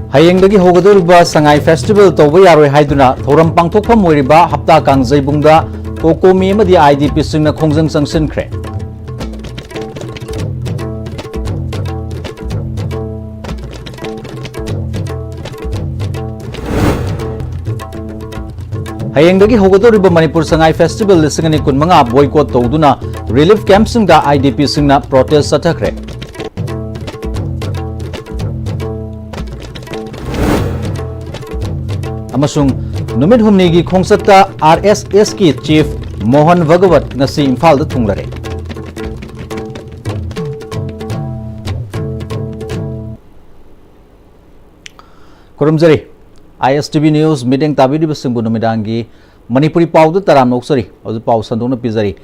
Hayengdagi hogadoriba Sangai Festival tawba yaroi haiduna thoram pangthokpham oiriba hapta kangjaibungda kokomi amadi IDP singna khongjang changsinkhre. Hayengdagi hogadoriba Manipur Sangai Festival lisingani kunmanga boycott tawduna relief camp singda IDP singna protest sathakre. Amasung numit humnigi khongsatta RSS ki chief Mohan Bhagawat ngasi Imphal da thunglare. Kurumjari ISTV News meeting tabidi basingbu numidangi Manipuri pawdu taram noksari ozu paw sandona pizari.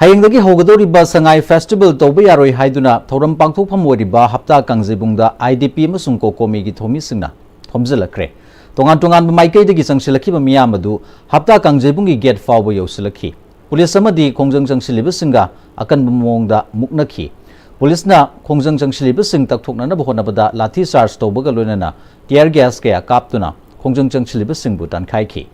Hayengdagi hogadoriba Sangai Festival tawba yaroi haiduna thoram pangthokpham oiriba hapta kangjibungda IDP amasung kokomi gi thomi singna thomjalakre. Tongan Maikai de Sangsilaki Miamadu, Hapta Kangjebungi get Fabo Yosilaki. Police Samadi, Kongjang Silibus-Singa, Akan Bumongda Muknaki. Police na Kongjang Silibus-Sing Taktukna Nabahonabada, Lati Sars Tobagalunana, Tier Gas Kea Kaptuna, Kongjang Silibus-Sing Butan Kaiki.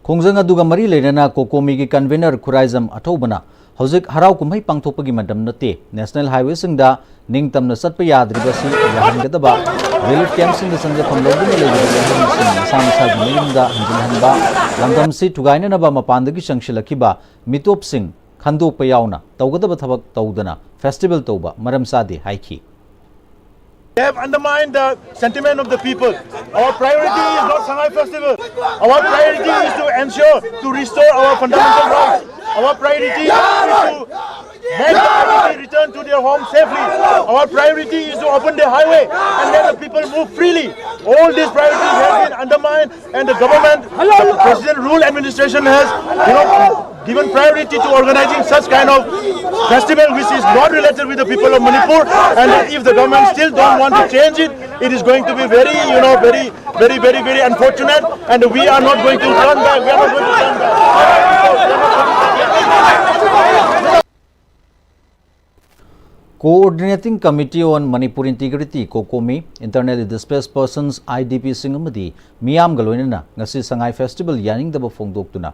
Kongjang aduga mari leirana kokomi gi convener Khuraizam Athobana hojik harau kumhai pangthokpagi madam nate national highway singda ningtamna satpa yadriba si yahangadaba relief camp singda sangja phamloduna leirana samsa gi meyumda hanjinhanba langdam si thugaina naba mapandagi sangsilakiba mitop sing khandokpa yauna tawgadaba thabak tawdana festival tawba maram sadi haiki. They have undermined the sentiment of the people. Our priority is not Sangai Festival. Our priority is to ensure, to restore our fundamental rights. Our priority is to make the IDP return to their home safely. Our priority is to open the highway and let the people move freely. All these priorities have been undermined, and the government, the President Rule Administration has, given priority to organizing such kind of festival which is not related with the people of Manipur, and if the government still don't want to change it, it is going to be very unfortunate, and we are not going to turn back. We are not going to turn back. Coordinating Committee on Manipur Integrity Kokomi Internally Displaced Persons IDP Singamadi Miam Galoinana ngasi Sangai Festival yaning daba phongdoktuna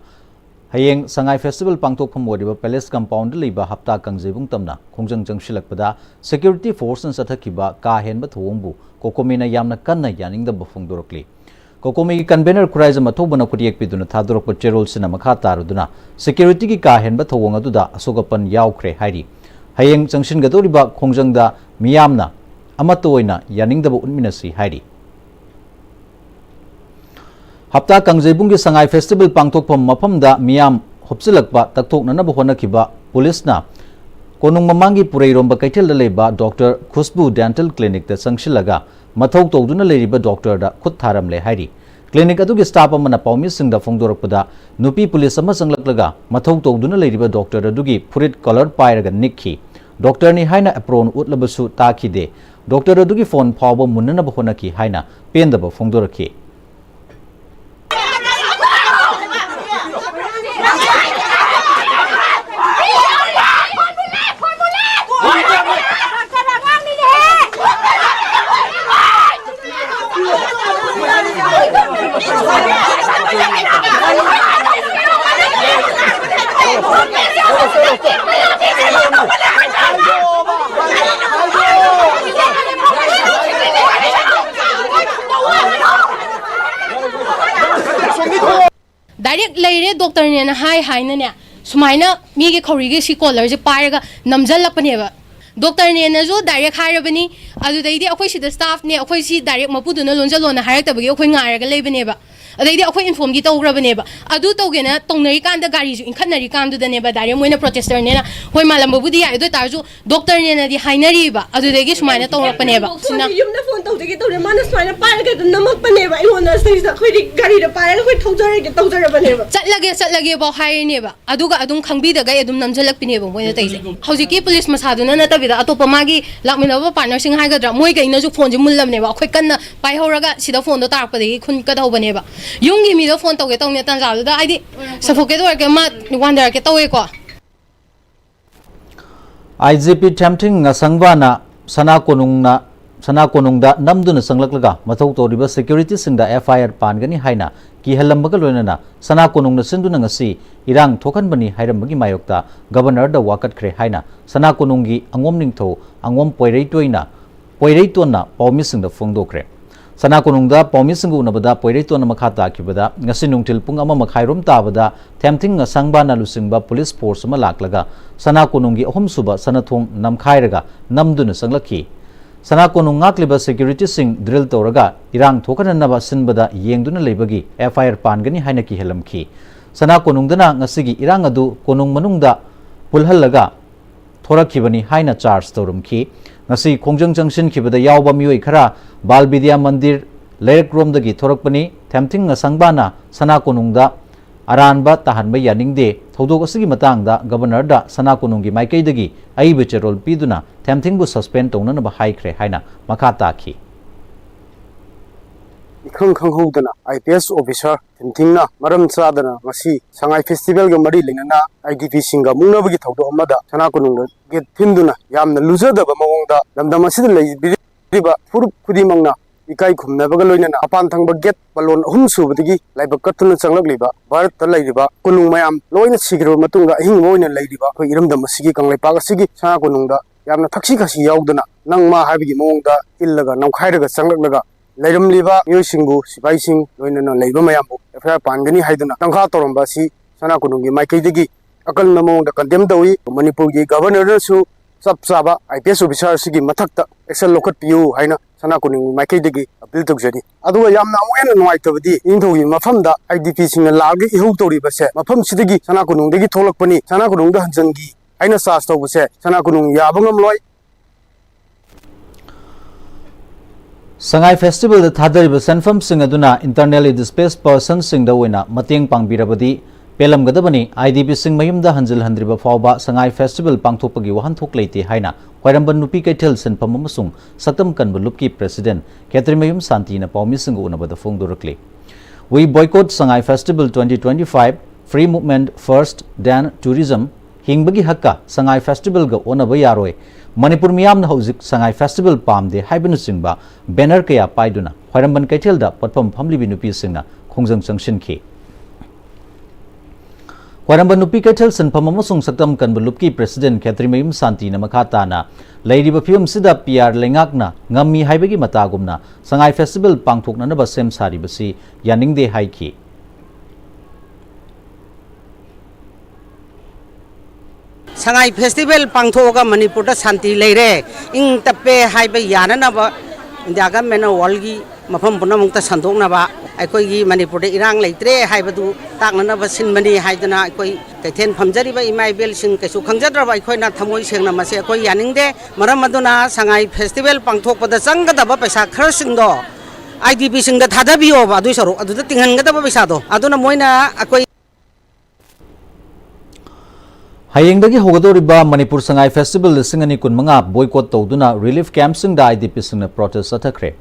Hayeng Sangai Festival pangthokpham oriba Palace Compound liba hapta kangjebung tamna khongjang jangsilakpada security force sathakiba ka henba thongbu kokomi na yamna kanna yaning daba phongdorokli. Kokomi ki convener Khuraizam Athobana kutiek piduna thadorokpa cherol sina makha taruduna security ki ka henba thong aduda asogapan yaukhre hairi. Hayeng Jangshin Gadoriba Kongjangda Miyamna Amatoina Yaningdaba Unminasi Hairi. Hapta Kangjebungi Sangai Festival Pangthokpham Mafamda Miyam Hopsilakba Takthokna Honnakiba Police-na Konung Mamangi Pureiromba Kaithel leba Dr. Khusbu Dental Clinic da Sangsilaga Mathau Tawduna leriba Doctor da Khut Tharamle Hairi. Clinic adugi staff amana paumi singda phongdorakpada nupi police ama sanglaklaga mathau tawduna leriba doctor adugi furit color pairaga nikhi doctor ni haina apron utlabasu takhide doctor adugi phone phawba munna ba honaki haina pendaba phongdorakhi. Direct later doctor ne hi na sumaina mi ge khori ge si collar je pairaga namjal lakpaneba doctor ne na jo direct hairabani adu dai di akhoi si da staff ne akhoi si direct mapuduna lonjalona hairak tabagi akhoi ngairaga lebaneba ꯑꯗꯩꯗꯤ ꯑꯩꯈꯣꯏ ꯏꯟꯐꯣꯔꯝꯗꯤ ꯇꯧꯈ꯭ꯔꯕꯅꯦꯕ ꯑꯗꯨ ꯇꯧꯒꯦꯅ ꯇꯧꯅꯔꯤꯀꯥꯟꯗ ꯒꯥꯔꯤꯁꯨ ꯏꯟꯈꯠꯅꯔꯤꯀꯥꯟꯗꯨꯗꯅꯦꯕ direct ꯃꯣꯏꯅ ꯄ꯭ꯔꯣꯇꯦꯁꯇꯔꯅꯦꯅ ꯍꯣꯏ ꯃꯥꯜꯂꯝꯕꯕꯨꯗꯤ ꯌꯥꯏ ꯑꯗꯨ ꯑꯣꯏꯇꯥꯔꯁꯨ ꯗꯣꯛꯇꯔꯅꯦꯅꯗꯤ ꯍꯥꯏꯅꯔꯤꯕ ꯑꯗꯨꯗꯒꯤ ꯁꯨꯃꯥꯏꯅ ꯇꯧꯔꯛꯄꯅꯦꯕ ꯁꯤꯅ ꯌꯨꯝꯗ ꯐꯣꯟ ꯇꯧꯖꯒꯦ ꯇꯧꯔꯦ ꯃꯥꯅ ꯁꯨꯃꯥꯏꯅ ꯄꯥꯏꯔꯒ ꯑꯗꯨꯝ ꯅꯝꯃꯛꯄꯅꯦꯕ ꯑꯩꯉꯣꯟꯗ ꯁꯤꯗ ꯑꯩꯈꯣꯏꯗꯤ ꯒꯥꯔꯤꯗ ꯄꯥꯏꯔꯒ ꯑꯩꯈꯣꯏ ꯊꯧꯖꯔꯒꯦ ꯇꯧꯖꯔꯕꯅꯦꯕ ꯆꯠꯂꯒꯦ ꯍꯥꯏꯔꯤꯅꯦꯕ ꯑꯗꯨꯒ ꯑꯗꯨꯝ ꯈꯪꯕꯤꯗꯒꯩ ꯑꯗꯨꯝ ꯅꯝꯖꯜꯂꯛꯄꯤꯅꯦꯕ ꯃꯣꯏꯅ ꯇꯧꯔꯤꯁꯦ ꯍꯧꯖꯤꯛꯀꯤ ꯄꯨꯂꯤꯁ ꯃꯁꯥꯗꯨꯅ ꯅꯠꯇꯕꯤꯗ ꯑꯇꯣꯞꯄ ꯃꯥꯒꯤ ꯂꯥꯛꯃꯤꯟꯅꯕ ꯄꯥꯔꯠꯅꯔꯁꯤꯡ ꯍꯥꯏꯒꯗ꯭ꯔꯥ ꯃꯣꯏꯒꯩꯅꯁꯨ ꯐꯣꯟꯁꯦ ꯃꯨꯜꯂꯕꯅꯦꯕ ꯑꯩꯈꯣꯏ ꯀꯟꯅ ꯄꯥꯏꯍꯧꯔꯒ ꯁꯤꯗ ꯐꯣꯟꯗꯣ ꯇꯥꯔꯛꯄꯗꯒꯤ ꯈꯨꯟꯀꯗꯧꯕꯅꯦꯕ ꯌꯨꯝꯒꯤ ꯃꯤꯗꯣ ꯐꯣꯟ ꯇꯧꯒꯦ ꯇꯧꯅꯦ ꯇꯥꯟꯖꯥꯗꯨꯗ ꯍꯥꯏꯗꯤ ꯁꯐꯣꯀꯦꯠ ꯑꯣꯏꯔꯛꯀꯦ ꯃꯥ ꯋꯥꯟꯗꯔꯛꯀꯦ ꯇꯧꯋꯦꯀꯣ IGP Tempting Ngasangwana Sana Konungda Namduna Sanglaklaga Mathau Toriba Security Sinda FIR Pangani Haina Kihalambaga Loinana Sana Konungna Sinduna Ngasi Irang Tokan Bani Hairambagi Mayokta Governor da Wakat Kre Haina Sana Konungi Angom Ningtho Angom Poireitoina Poireitona Paumisinda Fongdokre Sana Konungda Paumisingu Nabada Poireitona Makata Kibada Ngasi Nungtil Pung Ama Makhairum Tabada Tempting Ngasangba Lusingba Police Force Malaklaga Sana Konungi Ahumsuba Sanathong Namkhairaga Namduna Sanglaki Sana Konung Ngakliba Security Sing Drill Toraga Irang Thokananaba Sinbada Yengduna Lebagi FIR Pangani Hainaki Helamki Sana Konungdana Ngasigi Irangadu Konung Manungda Pulhalaga Thorakibani Haina Charge Torumki Ngasi Kongjang Junction Kibada Yauba Mioi Khara Balbidia Mandir Lerek Romdagi Thorakpani Tempting Sangbana Sana Konungda Aranba Tahanba Yaningde Thodo Asigi Matangda Governor da Sana Konungi Maikaidagi Aibiche Rol Piduna Tempting bu suspend Tonanaba Haikre Haina Makata Ki Khang Hodana IPS officer Tempting na Maram Sadana Masi Sangai Festival Gamari Lingana IDP Singa Munabagi Thodo Amada Sana Konunga get Hinduna Yamna Luza the Bamonda Lamdamasi Riba Pur Kudimangna Ikai Kumnabagaloina upon Tangbaget Balon Humsu Bigi like a cotton Sangliba Bart the Ladyba Kunumayam Loin Sigro Matunga Hingmoin and Ladyba who Iram the Masigi Kangle Pagasigi Sana Konunga Yamna Taxikasi Yaudana Nangma Habi Monda Illaga Namkairaga Sanglaga Layram Liba Yosingu Spicing Loin and Labor Mayambo a fair Pangani Haidana Tangha Torumbasi Sana Konungi Maikidigi Akal Namo the condemned Manipuri governor su Saba IPS officer Sigi Matakta Excel Lokat Pu Haina Sana Kuning Maikidigi appeal to Jenny. Adu Yamna when white of the into Mafamda IDP Sing a Lagi Hutori Base Mafam Sidigi Sana Kunung Digi Tolakpani Sana Kununga Zangi Aina Sasta was said Sana Kunung Yabangam Loy Sangai Festival the Thadariba Sanfam Singaduna internally displaced person sing the winner Mating Pangbirabadi Pelam Gadabani IDP Sing Mayumda Hanzil Handriba Fauba Sangai Festival Pangtopagi Wahan Tokleti Haina Wairamban Nupi Kaitel Sen Pamamasung Satam Kanba Lupki President Katrimayum Santina Paumising Unabada Fongdurakli. We boycott Sangai Festival 2025 Free Movement First Dan Tourism Hingbagi Hakka Sangai Festival Ga Onabayaroi Manipur Miyam Hauzik Sangai Festival Pamde Haibanu Singba Banner Kaya Paiduna Wairamban Kaitelda Patpam Pamli Binupi Singna Khongjang Sangshin Ki Wairamban Nupi Kaitel Sen Pamamasung Satam Kanba Lupki President Katrimayum Santina Makatana Lady Film Sida PR Lengakna Ngami Haibagi Matagumna Sangai Festival Pangthokna Naba Sem Saribasi Yaning de Haiki Sangai Festival Pangthoga Manipur Santi Leire Ing Tape Haiba Yanaba Daga Mena Walgi Mapam Punamukta Santoknaba Aikogi Manipur Irang Laitre Haibadu Takanaba Sinmani Haidana Koi Katen Pamjariba Imai Bel Sing Kasu Kangjadra Koina Tamoy Singna Mase Koi Yaningde Maramaduna Sangai Festival Pangtok the Sanga the Bapesa Kersindo IDP Sing the Tadabio Adusaro Adu the Tingan the Babisado Aduna Moina Akoi Hayengdagi Hogadoriba Manipur Sangai Festival Singani Kunmanga boycott Toduna relief camps in the IDP Sing protest atakre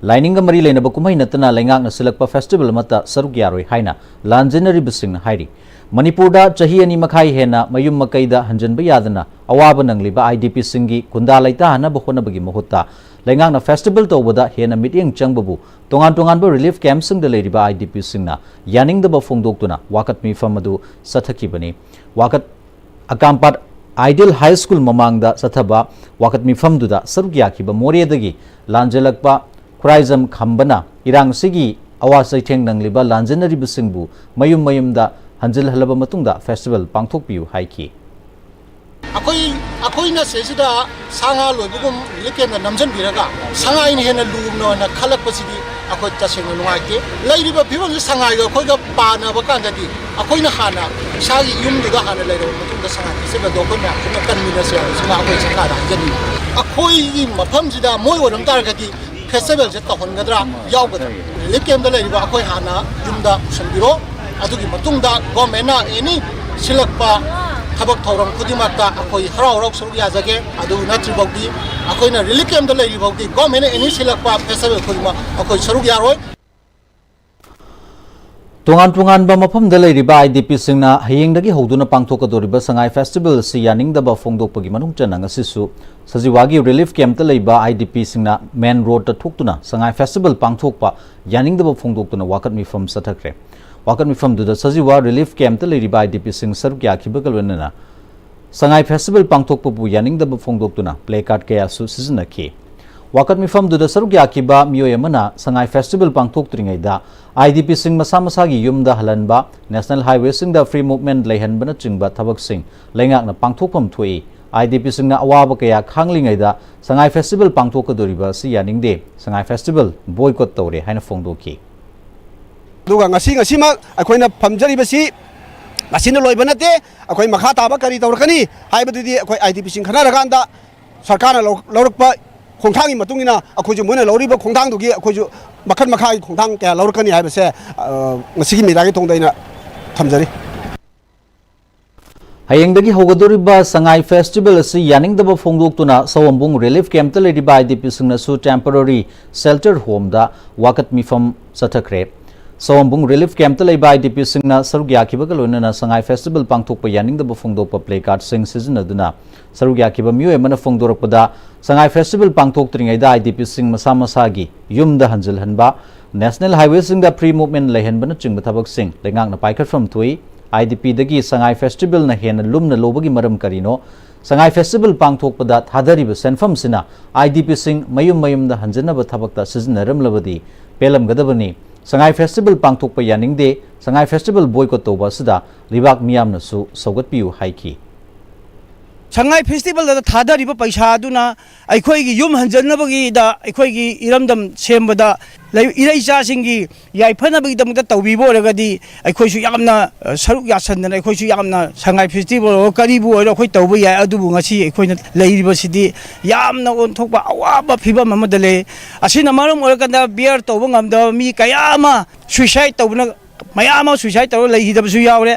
Lining Mari Lena Bakumai Natana Lengang Silakpa Festival Mata Sarugyaroi Haina Lanjinari Bising Hairi Manipurda Chahiani Makai Hena Mayum Makaida Hanjan Bayadana Awabanang Liba IDP Singi Kundalaita Hana Bahona Bagi Mohota Lengang Festival Tobada Hena Meeting Changbabu Tongan relief camps in the Ladiba IDP Singna Yaning the Bafung Doktuna Wakat Mi Famadu Satakibani Wakat Akampat Ideal High School Mamangda Sataba Wakat Mi Famduda Sarugyakiba Moriadagi Lanjalakpa Kurizam Kambana Irang Sigi Awasai Teng Nangliba Lanjanari Bisingbu Mayum da Hanjil Halaba Matungda Festival Pangthokpiu Haiki Akoi ꯑꯩꯈꯣꯏꯅ ꯁꯤꯁꯤꯗ ꯁꯥ ꯉꯥ ꯂꯣꯏꯕꯒꯨꯝ ꯂꯤꯀꯦꯝꯗ ꯅꯝꯖꯟꯕꯤꯔꯒ ꯁꯉꯥꯏꯅ ꯍꯦꯟꯅ ꯂꯨꯅ ꯈꯜꯂꯛꯄꯁꯤꯗꯤ ꯑꯩꯈꯣꯏ ꯇꯁꯦꯡꯅ ꯅꯨꯡꯉꯥꯏꯇꯦ ꯂꯩꯔꯤꯕ ꯐꯤꯕꯝꯁꯤ ꯁꯉꯥꯏꯒ ꯑꯩꯈꯣꯏꯒ ꯄꯥꯅꯕ ꯀꯥꯟꯗꯗꯤ ꯑꯩꯈꯣꯏꯅ ꯍꯥꯟꯅ ꯏꯁꯥꯒꯤ ꯌꯨꯝꯗꯨꯗ ꯍꯥꯟꯅ ꯂꯩꯔꯕ ꯃꯇꯨꯡꯗ ꯁꯉꯥꯏ ꯐꯦꯁꯇꯤꯚꯦꯜꯗꯣ ꯑꯩꯈꯣꯏ ꯃꯌꯥꯝ ꯄꯨꯟꯅ ꯀꯟꯃꯤꯟꯅꯁꯦ ꯍꯥꯏꯕꯁꯤꯅ ꯑꯩꯈꯣꯏ ꯁꯔꯀꯥꯔꯗ ꯍꯥꯏꯖꯅꯤꯡꯉꯤ ꯑꯩꯈꯣꯏꯒꯤ ꯃꯐꯝꯁꯤꯗ ꯃꯣꯏ ꯑꯣꯏꯔꯝ ꯇꯥꯔꯒꯗꯤ ꯐꯦꯁꯇꯤꯚꯦꯜꯁꯦ ꯇꯧꯍꯟꯒꯗ꯭रा ꯌꯥꯎꯒꯗ꯭रा ꯔꯤꯂꯤꯐ ꯀꯦꯝꯞꯇ ꯂꯩꯔꯤꯕ ꯑꯩꯈꯣꯏ ꯍꯥꯟꯅ ꯌꯨꯝꯗ ꯄꯨꯁꯟꯕꯤꯔꯣ ꯑꯗꯨꯒꯤ ꯃꯇꯨꯡꯗ ꯒꯣꯔꯃꯦꯟꯅ ꯑꯦꯅꯤ ꯁꯤꯜꯂꯛꯄ ꯊꯕꯛ ꯊꯧꯔꯝ ꯈꯨꯗꯤꯡꯃꯛꯇ ꯑꯩꯈꯣꯏ ꯍꯔꯥꯎ ꯍꯔꯥꯎ ꯁꯔꯨꯛ ꯌꯥꯖꯒꯦ ꯑꯗꯨ ꯅꯠꯇ꯭ꯔꯤꯐꯥꯎꯗꯤ ꯑꯩꯈꯣꯏꯅ ꯔꯤꯂꯤꯐ ꯀꯦꯝꯞꯇ ꯂꯩꯔꯤꯐꯥꯎꯗꯤ ꯒꯣꯔꯃꯦꯟꯅ ꯑꯦꯅꯤ ꯁꯤꯜꯂꯛꯄ ꯐꯦꯁꯇꯤꯚꯦꯜ ꯈꯨꯗꯤꯡꯃꯛ ꯑꯩꯈꯣꯏ ꯁꯔꯨꯛ ꯌꯥꯔꯣꯏ ꯇꯣꯉꯥꯟ-ꯇꯣꯉꯥꯟꯕ ꯃꯐꯝꯗ ꯂꯩꯔꯤꯕ IDP-ꯁꯤꯡꯅ ꯍꯌꯦꯡꯗꯒꯤ ꯍꯧꯗꯨꯅ ꯄꯥꯡꯊꯣꯛꯀꯗꯧꯔꯤꯕ ꯁꯉꯥꯏ ꯐꯦꯁꯇꯤꯚꯦꯜ ꯑꯁꯤ ꯌꯥꯅꯤꯡꯗꯕ ꯐꯣꯡꯗꯣꯛꯄꯒꯤ ꯃꯅꯨꯡ ꯆꯟꯅ ꯉꯁꯤꯁꯨ ꯁꯖꯤꯋꯥꯒꯤ ꯔꯤꯂꯤꯐ ꯀꯦꯝꯞꯇ ꯂꯩꯕ IDP-ꯁꯤꯡꯅ ꯃꯦꯟ ꯔꯣꯗꯇ ꯊꯣꯛꯇꯨꯅ ꯁꯉꯥꯏ ꯐꯦꯁꯇꯤꯚꯦꯜ ꯄꯥꯡꯊꯣꯛꯄ ꯌꯥꯅꯤꯡꯗꯕ ꯐꯣꯡꯗꯣꯛꯇꯨꯅ ꯋꯥꯀꯠ ꯃꯤꯐꯝ ꯆꯠꯊꯈ꯭ꯔꯦ ꯋꯥꯀꯠ ꯃꯤꯐꯝꯗꯨꯗ ꯁꯖꯤꯋꯥ ꯔꯤꯂꯤꯐ ꯀꯦꯝꯞꯇ ꯂꯩꯔꯤꯕ IDP-ꯁꯤꯡ ꯁꯔꯨꯛ ꯌꯥꯈꯤꯕꯒ ꯂꯣꯏꯅꯅ ꯁꯉꯥꯏ ꯐꯦꯁꯇꯤꯚꯦल ꯄꯥꯡꯊꯣꯛꯄꯕꯨ ꯌꯥꯅꯤꯡꯗꯕ ꯐꯣꯡꯗꯣꯛꯇꯨꯅ ꯄ꯭ꯂꯦ ꯀꯥꯔꯗ ꯀꯌꯥꯁꯨ ꯁꯤꯖꯤꯟꯅꯈꯤ वाकत मिफमदुदा सरुक याखिबा मियोय अमना संगाई फेस्टिवल पांगथोक्त्रिङैदा IDP सिंग मसा मसागी युमदा हलनबा नेशनल हाईवे सिंगदा फ्री मूवमेंट लेहनबना चिंगबा थबकसिंग लेंगाकना पांगथोकफम थोई IDP सिंगना अवाब कया खांगलिङैदा संगाई फेस्टिवल पांगथोकदोरिबा सि यानिंगदे संगाई फेस्टिवल बॉयकॉट तौरे हाइना फोंगदोकी दुगा ngasi अखोइना फमजरिबसी ngasiना लोइबा नते अखोइ मखा ताबा करी तौरकनी हाइबदुदी अखोइ IDP सिंग खनारगांदा सरकारना लौरकपा खोंथांगी मतुंगिना अखोजु मोना लौरिबा खोंथांदुगी अखोजु मखन मखागी खोंथांग क्या लौरकनी हाइबसे ngasiगी मिरागी तोंदैना थमजरी हयेंगदगी होगदोरिबा संगाई फेस्टिवल असि यानिंगदबा फोंगदोक्तुना सवंबुंग रिलीफ कैंप लेरिबा IDP सिंगनासु टेम्पररी शेल्टर होम दा वाकत मिफम चथखरे सवंबुंग रिलीफ कैंप लेबा IDP सिंगना सरुक याखिबगा लोइनना संगाई फेस्टिवल पांगथोकपा यानिंगदबा फोंगदोकपा प्ले कार्ड सिंग सिजनदुना सरुक याखिबा मियोय मना फोंगदोरकपदा संगाई फेस्टिवल पांगथोक्त्रिङैदा IDP सिंग मसा मसागी युमदा हंजलहनबा नेशनल हाईवे सिंगदा फ्री मूवमेंट लेहनबना चिंग थबक सिंग लेंगांगना पाइखटफम थोई IDP दगी संगाई फेस्टिवल न हेन लुमना लोबगी मरम करिनो संगाई फेस्टिवल पांगथोकपदा थादरिबा सेनफम सिना IDP सिंग मयुम मयुमदा हंजनबा थबकता सिजनरमलबदी पेलमगदबनी संगाई फेस्टिवल पांगथोकपा यानिंगदे संगाई फेस्टिवल बॉयकॉट तौबा सिदा लिबाक मियामनसु सौगतपियु हाइकी संगाई फेस्टिवल दा थादरिबा पैसा दुना अखोइगी युम हंजनबगी दा अखोइगी इरमदम सेमबदा इरैचासिंगी याइफनबगी दमदा तौबिबो रगदी अखोइसु यामना सरुक यासनदना अखोइसु यामना संगाई फेस्टिवल करीबु ओइरो अखोइ तौबा याय अदुबु ngasi अखोइना लैरिबसिदी यामना ओनथोकबा अवाबा फिबम अमदले असिना मरम ओरकदा बियर तौबा ngamda मी कयामा सुसाइड तौबना मयामा सुसाइड तौर लैहिदबसु यावरे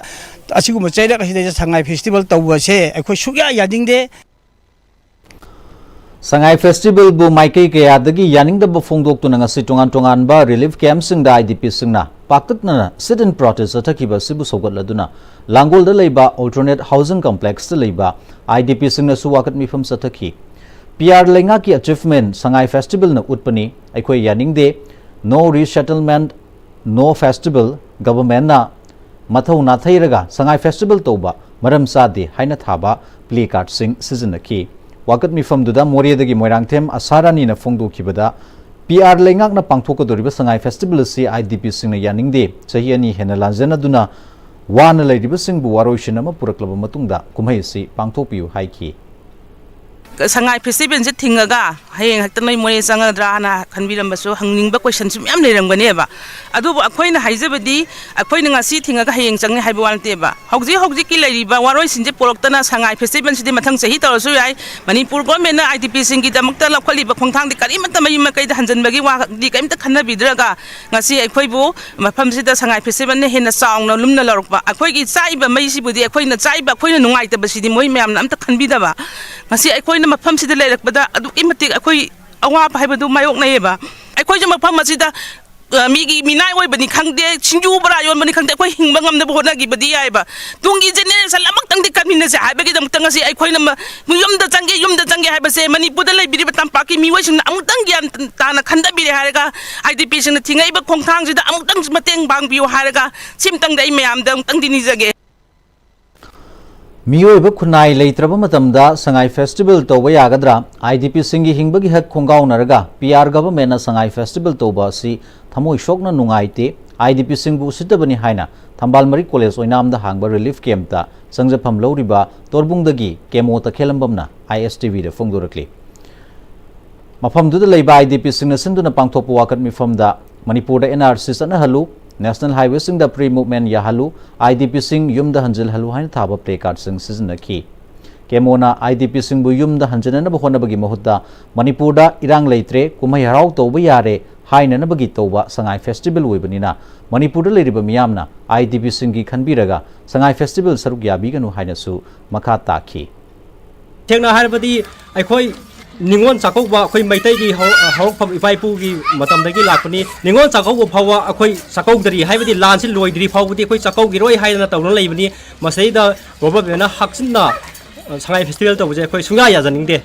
असिगुम चैरक असिदे संगाई फेस्टिवल तौबसे अखोइ सुया यादिंगदे संगाई फेस्टिवल बु माइकई कयादगी यानिंगदबा फोंगदोक्तुना ngasi tongan-tonganba relief camp singda IDP singna pakatna sit in protest athakiba sibu sogatladuna langolda leiba alternate housing complex ta leiba IDP singna su wakat mifam sathaki PR lenga ki achievement sangai festival na utpani aikhoi yaningde no resettlement no festival government na mathau na thairaga sangai festival toba maram sade haina thaba play card sing sizinaki वाकत मिफम दुदा मोरियदगी मोइरांगथेम असारानी न फोंगदोखिबदा PR लेंगाकना पांगथोकदोरिबा Sangai festival सि IDP सिंगना यानिंगदे चही अनि हेना लांजनदुना वाना लैरिबा सिंगबु वारोइशन अमा पुरक्लबा मतुंगदा कुमहै सि पांगथोकपियु हाइकी Sangai festival से थिंगगा हयेंग हक्तन मै मोरे संगद्रा ना खनबिरमबसु हंगनिंगबा क्वेश्चन सु म्याम लेरंगनेबा अदुबु अखोइना हाइजबदी अखोइना ngasi थिंगगा हयेंग चंगने हाइबा वानतेबा हौजी हौजी की लैरिबा वारोइ सिंजे पोरक्तना संगाई फेस्टिवल सिदि मथंग सही तौरसु याय मणिपुर गवर्नमेंट IDP सिंगी दमक्ता लखलिबा खोंथांग दि करिमत मयिम कैद हंजनबगी वा दि कैमता खनबिद्रगा ngasi अखोइबु मफम सिदा संगाई फेस्टिवल ने हेना चाउना लुमना लरकबा अखोइगी चाइबा मैसिबुदि अखोइना चाइबा अखोइना नुंगाइतबसिदि मोइ म्याम अमता खनबिदबा ngasi अखोइना मफम सिदा लेरकबदा अदु इमति अखोइ अवाप हाइबदु मायोकनैबा अखोइजे मफम सिदा मीगी मिनाय ओइबनि खंगदे सिंजू बरा योनबनि खंगदे अखोइ हिंगबा ngamdaba होनागिबदि याइबा तुंगी जेनेरेशन अमक्तंगदि कमिनसे हाइबगी दमक्तंग ngasi अखोइना युमदा चंगे हाइबसे मणिपुरदा लैबिरिबा तंपाकी मिवैसिंगना अमुक्तंग ग्यान ताना खंदबिरे हारगा IDP सिंगना थिंगैबा खोंथांगसिदा अमुक्तंग मतेंग बांगबियो हारगा सिमतंगदा इ मयामदा अमुक्तंग दिनिजगे मियोइब खुनाई लेत्रबा मतमदा संगाई फेस्टिवल तौबा यागद्रा IDP सिंगी हिंबगी हक खोंगाउनरगा PR गवर्नमेंट ना संगाई फेस्टिवल तौबा सि थमोइ शोकना नुंगाइते IDP सिंगबु उसितबनि हाइना थंबालमरी कॉलेज ओइनामदा हांगबा रिलीफ कैंप ता संजफम लौरिबा तोरबुंगदगी chemo तखेलंबमना ISTV da phongdorakli mafamduda leiba IDP singna sinduna pangthokpa wakat mifamda Manipur da NRC sana halu National Highway sing da pre movement ya halu IDP sing yumda hanjil halu hain thaba play card sing siznaki Kemona IDP sing bu yumda hanjana ba hona bagi mahutta Manipur da irang leitre kumai harau toba yare haina na bagi toba sangai festival webanina Manipur da leiriba miyamna IDP sing gi khanbiraga sangai festival saruk yabi ganu haina su makha takhi Thengna harbadi aikhoi ningon chakok ba khoi maitai gi hau pham ipai pu gi matam dagi lakuni ningon chakok bu phawa akhoi chakok dari haibadi lan sin loi dri phawdi akhoi chakok gi roi haina tawna leibani masai da government na haksin na sangai festival tawje akhoi sunga ya janingde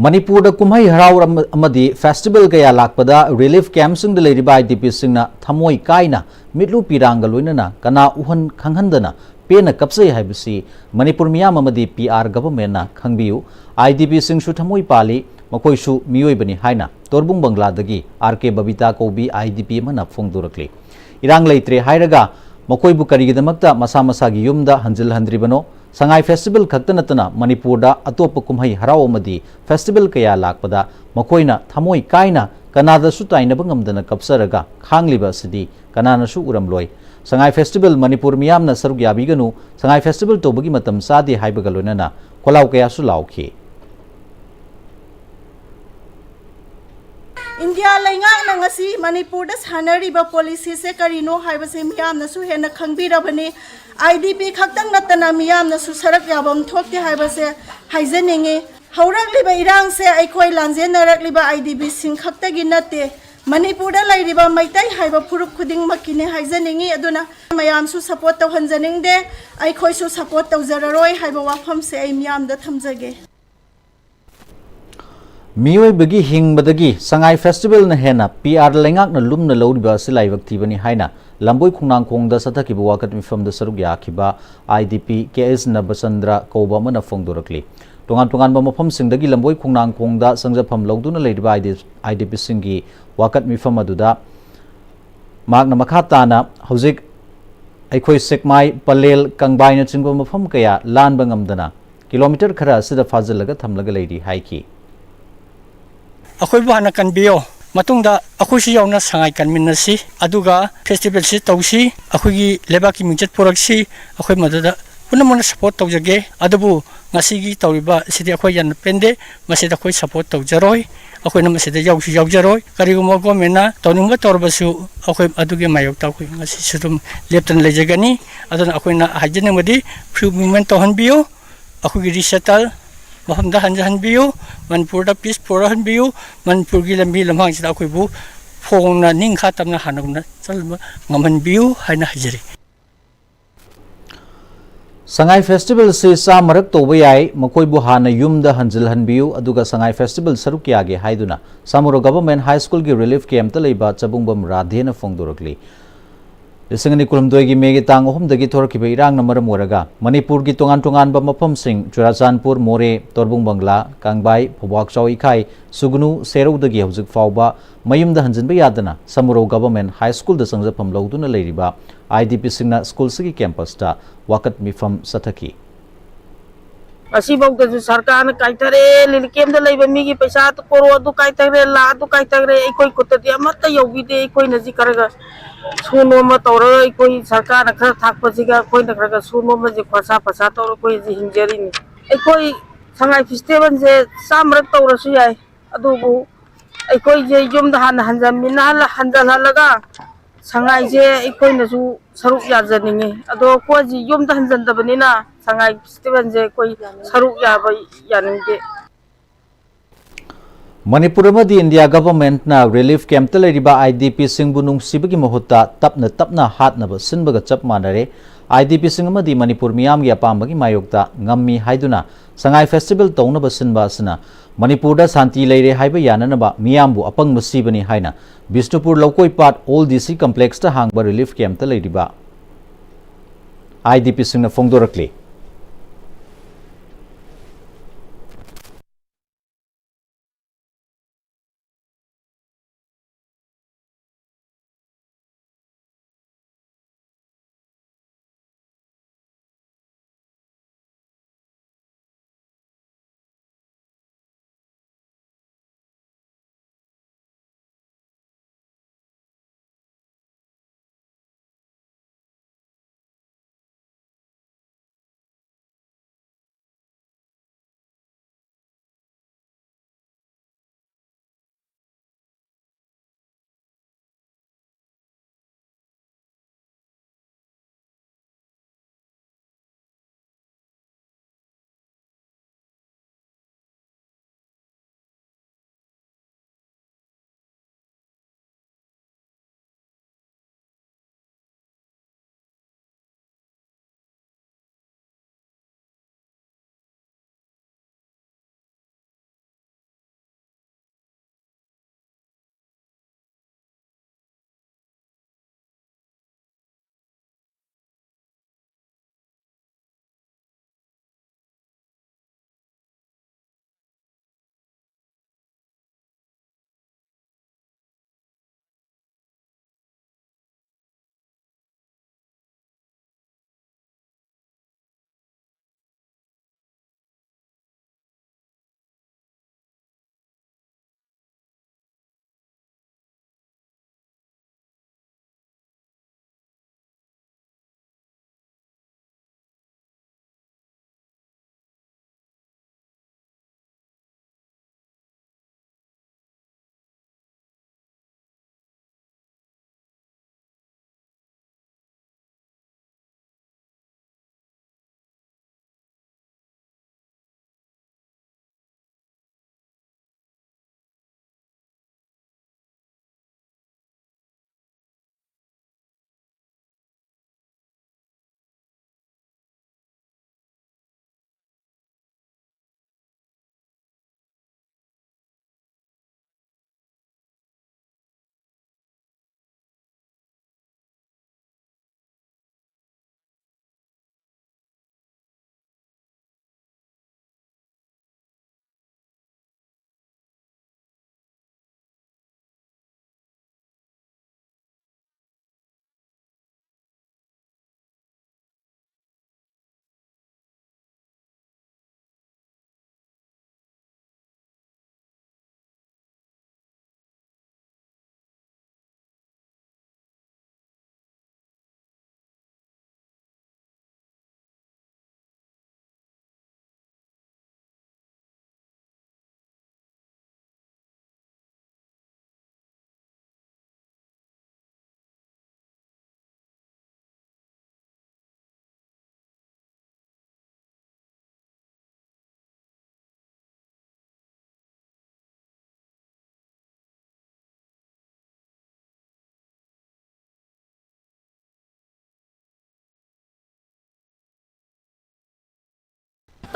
Manipur da kumhai harau amadi festival kaya lakpada relief camp sing da leiriba IDP sing na thamoi kaina mitlu piranga loinana kana uhan khanghandana pena kapsai haibasi Manipur miyam amadi PR government na khangbiu IDP sing shu thamoi pali makoi shu miyoi bani haina torbung bangla dagi RK Babita Kobi IDP mana phongdorakli irang leitre hairaga makoi bu karigidamakta masa masa gi yumda hanjil handribano sangai festival khaktanatana Manipur da atop kumhai harau amadi festival kaya lakpada makoina thamoi kaina kanada su taina bangamdana kapsaraga khangliba sidi kanana su uramloi Sangai Festival Manipur miyam na saruk yabi ganu Sangai Festival to bagi matam sadi haibaga loinana kolau kaya su lauki India lainga na ngasi Manipur da sanariba policy se karino haibase miyam na su hena khangbirabani IDP khaktang natana miyam na su sarak yabam thokte haibase haijaninge haurakliba irang se aikoi lanjenarakliba IDP sing khaktagi nate Manipur da lairiba maitai haiba puruk khuding makine haijaningi aduna mayam su support taw hanjaningde aikoi su support taw zararoi haiba wafam se ai miyam da thamjage Mioi bagi hing badagi Sangai Festival na hena PR lengak na lumna lawriba silai wakti bani haina lamboi khungnang khongda sathakiba wakat mifam da saruk yakiba IDP KS na Basandra Koba mana phongdorakli Tungan tungan ba mafam singdagi lamboi khungnang khongda sangjafam lawduna leiriba IDP singi wakat mifam aduda magna makhatana hojik aikoi sekmai palel kangbai na chingba mafam kaya lan bangamdana kilometer khara sida fazalaga thamlaga leiri haiki akhoi bu hana kan bio matungda akhoi si yauna sangai kan minnasi aduga festival si tausi akhoi gi lebaki mingchet poraksi akhoi madada punamona support tawjage adabu ngasi gi tawriba sidi akhoi yan pende masida akhoi support tawjaroi akhoi na masida yawjaroi kariguma gomena tawningba torbasu akhoi aduge mayok ta akhoi ngasi sudum leptan lejagani adana akhoi na hajene madi free movement to hanbio akhoi gi resettle Mahamda hanjahan biu, Manipur da peace porahan biu, Manipur gi lambi lamhang sida akhoi bu phong na ning khatam na hanagna salma ngaman biu haina hajari Sangai Festival se sa marak to bayai makoi bu hana yumda hanjil hanbiu aduga Sangai Festival saruk yage haiduna Samuro Government High School gi relief camp ta leiba chabungbam radhena phongdorakli Lisangani kulamdoi gi megi tang ohum dagi thorkiba irang na maram oraga Manipur gi tongan tongan ba mafam sing Churachandpur More Torbung Bangla Kangbai Phobak Chaw Ikhai Sugnu Serau dagi hojik fawba mayumda hanjinba yadana Samuro Government High School da sangjapam lawduna leiriba IDP singna school sigi campus ta wakat mifam sathaki asibau da sarkar kaitare lil kem da leiba mi gi paisa to koro du kaitare la du kaitare ikoi kotati amata yobi de ikoi naji karaga suno ma tawra ikoi sarkar na khar thak pasiga koi na karaga suno ma ji khasa pasa tawra koi ji hinjari ni ikoi sangai festival je samrak tawra su yai adu bu ikoi je yum da han hanjam min hal hanjal halaga sangai je ikoi na su saruk ya janinge ado ko ji yum da hanjan da bani na sangai festival je koi saruk ya ba yaninge Manipur amadi India government na relief camp ta leiriba IDP singbu nungsibagi mahutta tapna hatnaba sinbaga chap manare IDP sing amadi Manipur miyam gi apambagi mayokta ngammi haiduna sangai festival taunaba sinba asna Manipur da santi leire haiba yananaba miyambu apang masibani haina Bishnupur Lokoi Pat Old DC complex ta hangba relief camp ta leiriba IDP singna phongdorakli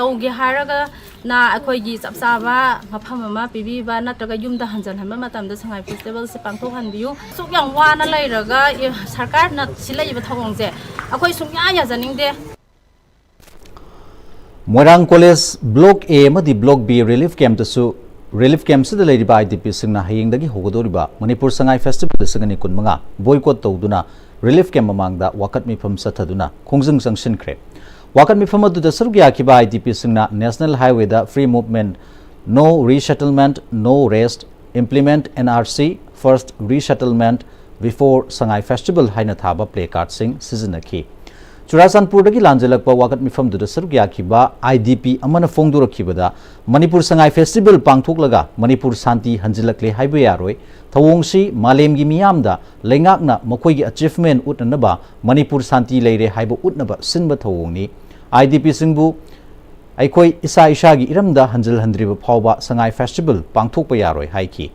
तौगे हारगा ना अखोई चप चाबा मफम अमा पीबीबा नत्रगा युमदा हंजनहनबा मतमदा Sangai festival से पांथोकहनबियु सुक यांग वाना लैरगा सरकार ना सिलैबा थवंगजे अखोई सुंया याजनिंगदे मोरंग कॉलेज ब्लॉक ए मदी block B relief camp relief camp से लेरिबा आईडीपी सिंगना हयेंगदगी होगदोरिबा मणिपुर संगाई फेस्टिवल सिंगनी कुनमंगा बॉयकॉट तौदुना रिलीफ कैंप ममांगदा वाकत मिफम सथदुना खोंजंग संगसिनख्रे वाकत मिफम अदुदा सरुक याखिबा आईडीपी सिंगना नेशनल हाईवे दा free movement no resettlement no rest implement NRC first resettlement before Sangai festival हाइना थाबा प्ले कार्ड सिंग सिजनखी चुराचानपुर लांजलप वाकत मिफम सरुक याखिबा आईडीपी अमन फोंदोरखिबदा मणिपुर संगाई फेस्टिवल पांथोकलगा मणिपुर शांति हंजिलकले हाइबा यारोय थवोंगसी मालेमगी मियामदा लेंगाकना मखोयगी अचीवमेंट उतनबा मणिपुर शांति लेरे हाइबा उतनबा सिनबा थवोंगनी आईडीपी सिंगबु अखोय इसा इसागी इरमदा हंजिल हंद्रिबा फावबा संगाई फेस्टिवल पांथोकपा यारोय हाइखी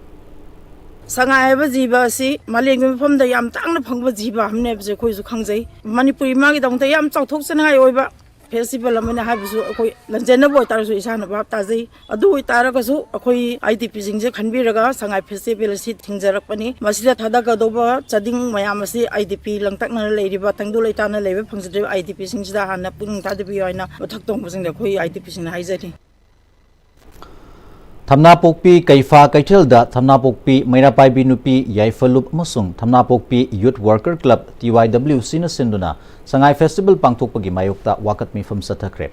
संगाई जीव से मालेम की मफम तांग फंग जीव हमने अखोई खाजई मणिपुरी मांग चौथोचना फेस्टिवल अखोई लंजनब इसाना भाव ताजई अखोई आईडीपी से खनबीरगा संगाई फेस्टिवल से थिंजरपनी थादगदब चदिंग मैम से आईडीपी लंतकना लेरिबा तंगदु लेताना लेबे फंगजद्रिबा आईडीपी सिंगसिदा हाना पुनिंग थादबियोयना मथक तोंगबसिंग अखोई आईडीपी सिंगना हाइजरी थमनापोक्पी कैफा कैथेलदा थमनापोक्पी मैरापाइबी नुपी याइफलुप अमसुंग थमनापोक्पी यूथ वर्कर क्लब TYWC न सिंदुना संगाई फेस्टिवल पांथोकपगी मायोक्ता वाकत मिफम सथख्रे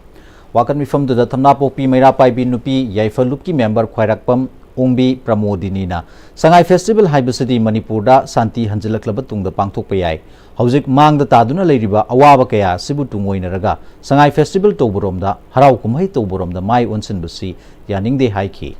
वाकत मिफम दुदा थमनापोक्पी मैरापाइबी नुपी याइफलुप की मेंबर ख्वाइराकपम ओंबी प्रमोदिनीना संगाई फेस्टिवल हाइबसिदी मणिपुरदा शांति हंजिलक्लब तुंगदा पांथोकपा याय हौजिक मांगदा तादुना लेरिबा अवाबा कया सिबु तुंगोइनरगा संगाई फेस्टिवल तौबरोमदा हराव कुमहै तौबरोमदा माय ओनसिनबसी यानिंगदे हाइखी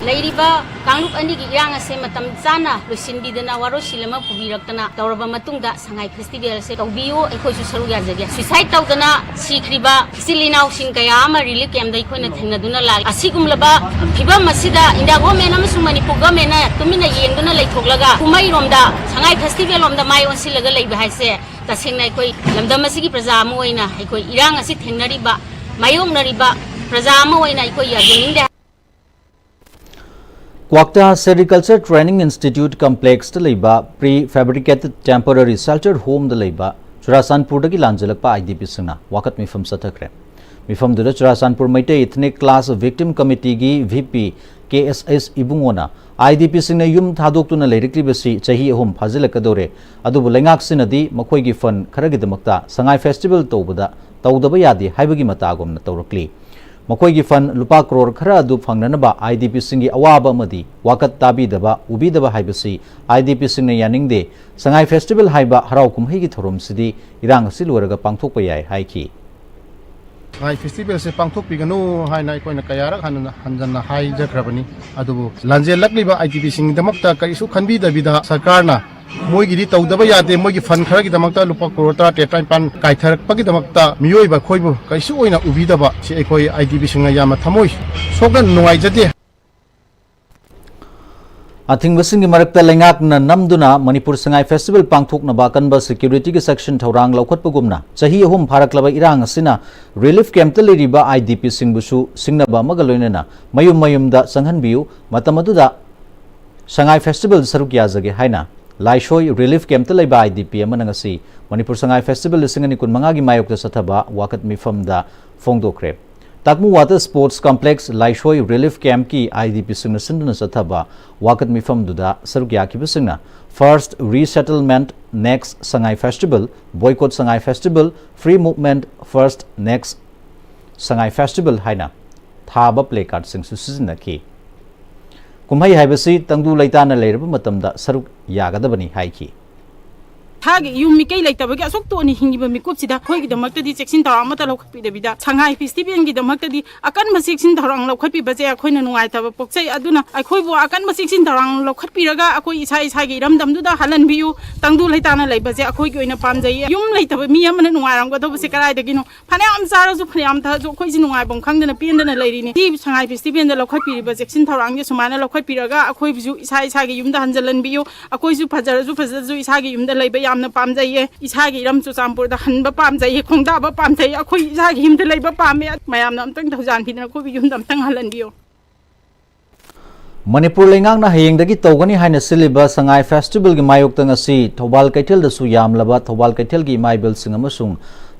लेरिबा कांगलुप अनिगी इरांग असे मतम चाना लुसिनबीदना वारोसिलमा पुबिरक्तना तौरबा मतुंगदा संगाई फेस्टिवल से तौबियो एखोइसु सरुक याजगे सुसाइड तौदना सिख्रिबा सिलिनाउ सिंग कया अमा रिलीफ कैंप दै खोइना थेंगनदुना ला असिगुमलबा फिबम मसिदा इंडिया गवर्नमेंट अमसु मणिपुर गवर्नमेंट तुमिना येंगदुना लैथोकलगा कुमाई रोमदा संगाई फेस्टिवल रोमदा माय ओनसिलगा लैबा हाइसे तसेंगना एखोइ लमदम मसिगी प्रजा अमा ओइना एखोइ इरांग असि थेंगनरिबा मायोंगनरिबा प्रजा अमा ओइना एखोइ याजनिंगदे क्वाक्टा sericulture training institute complex prefabricated temporary shelter home Churachandpur लांजलप आईडीपी सिंगना वाकत मिफम सथख्रे मिफम Churachandpur Meitei ethnic clash victim committee की VP KSS इबुंगोना आईडीपी सिंगना युम थादोक्तुना लेरिक्लिबसी चही अहुम फाजिलकदोरे अदुबु लेंगाक्सिनदी मखोयगी फंड खरगिदमक्ता संगाई फेस्टिवल तौदबा यादे हाइबगी मतागुमना तौरक्ली मखोयगी फंड लुपा करोड़ खरा अदु फंगनबा आईडीपी सिंगी अवाबा मदी वाकत ताबीदबा उबीदबा हाइबसी आईडीपी सिंगना यानिंगदे संगाई फेस्टिवल हाइबा हराव कुमहैगी थोरम सिदी इरांग असि लोरगा पांथोकपा याय हाइखी संगाई फेस्टिवल से पांथोकपिगनु हाइना अखोइना कयारक हंजन हाइजख्रबनी अदुबु लांजेलक्लिबा आईडीपी सिंगदमक्ता करिसु खनबीदबिदा सरकारना मोइगिदी तौदबा यादे मोइगी फन खरगिदमक्ता लुपा करोड़ 33 काइथरकपगिदमक्ता मियोइबा खोइबु कइसु ओइना उबीदबा से अखोइ आईडीपी सिंगना यामा थमोइ सोगन नुवाइजदे अथिंगबसिंगी मरक्ता लेंगाकना नमदुना मणिपुर संगाई फेस्टिवल पांथोकनबा कनबा सिक्योरिटी के सेक्शन थौरांग लौखटपगुमना चही अहुम फारक्लबा इरांग असिना रिलीफ कैंप लेरिबा आईडीपी सिंगबुसु सिंगनबा मगलोइनना मयुम मयुमदा संघनबियु मतमदुदा संगाई फेस्टिवल सरुक याजगे हाइना लाइशोई रिलीफ कैंप लेबा आईडीपी अमनंगसी मणिपुर संगाई फेस्टिवल लिसिंगनि कुनमंगागी मायोक्ता सथबा वाकत मिफमदा फोंगदोक्रे ताकमु वाटर स्पोर्ट्स कॉम्प्लेक्स लाइशोई रिलीफ कैंप की आईडीपी सिंगना सिंदुना सथबा वाकत मिफमदुदा सरुक याखिबसिंगना first resettlement next Sangai festival boycott Sangai festival free movement first next Sangai festival हाइना थाबा प्ले कार्ड सिंग सुसिजनखी कुमहै हाइबसी तंगदु लैताना लेरबा मतमदा सरुक यागदबनी हाइखी थागे युम मिकै लैतबगे असोक तोनि हिंगिबा मिकुपसिदा खोइगी दमक्तदी चेक्सिन थौरांग मता लौखपिदबिदा संगाई फेस्टिवल गी दमक्तदी अकन चेक्सिन थौरांग लौखपिबजे अखोइना नुंगाइतबा पोक्चै अदुना अखोइबो अकन चेक्सिन थौरांग लौखपिरगा अखोइ इसा इसागी इरमदमदुदा हलनबियु तंगदु लैताना लैबजे अखोइगी ओइना पामजै युम लैतबा मी अमना नुंगाइरमगदबसे कराइदगिनो फनायाम चारजु फनायाम थाजु अखोइसि नुंगाइबम खंगदना पेंदना लैरिनि ती संगाई फेस्टिवल दा लौखपिरिबा चेक्सिन थौरांग सुमाना लौखपिरगा अखोइबजु इसा इसागी युमदा हंजलनबियु अखोइसु फजरजु इसागी युमदा लैबा यामना पामजाइए इसागी इरम चुचामपुर हनब पामजाइए खोंदाब पामजाइए अखोई इसागी हिमद लेब पामे मयामना अमतंग थौजान फिदना खोबी युमद अमतंग हलनबियो मणिपुर लेंगांगना हयेंगदगी तौगनी हाइना सिलिबा संगाई फेस्टिवल की मायोक्तंग असि थौबाल कैथेल दसु यामलबा थौबाल कैथेल की माइबल सिंग अमसुंग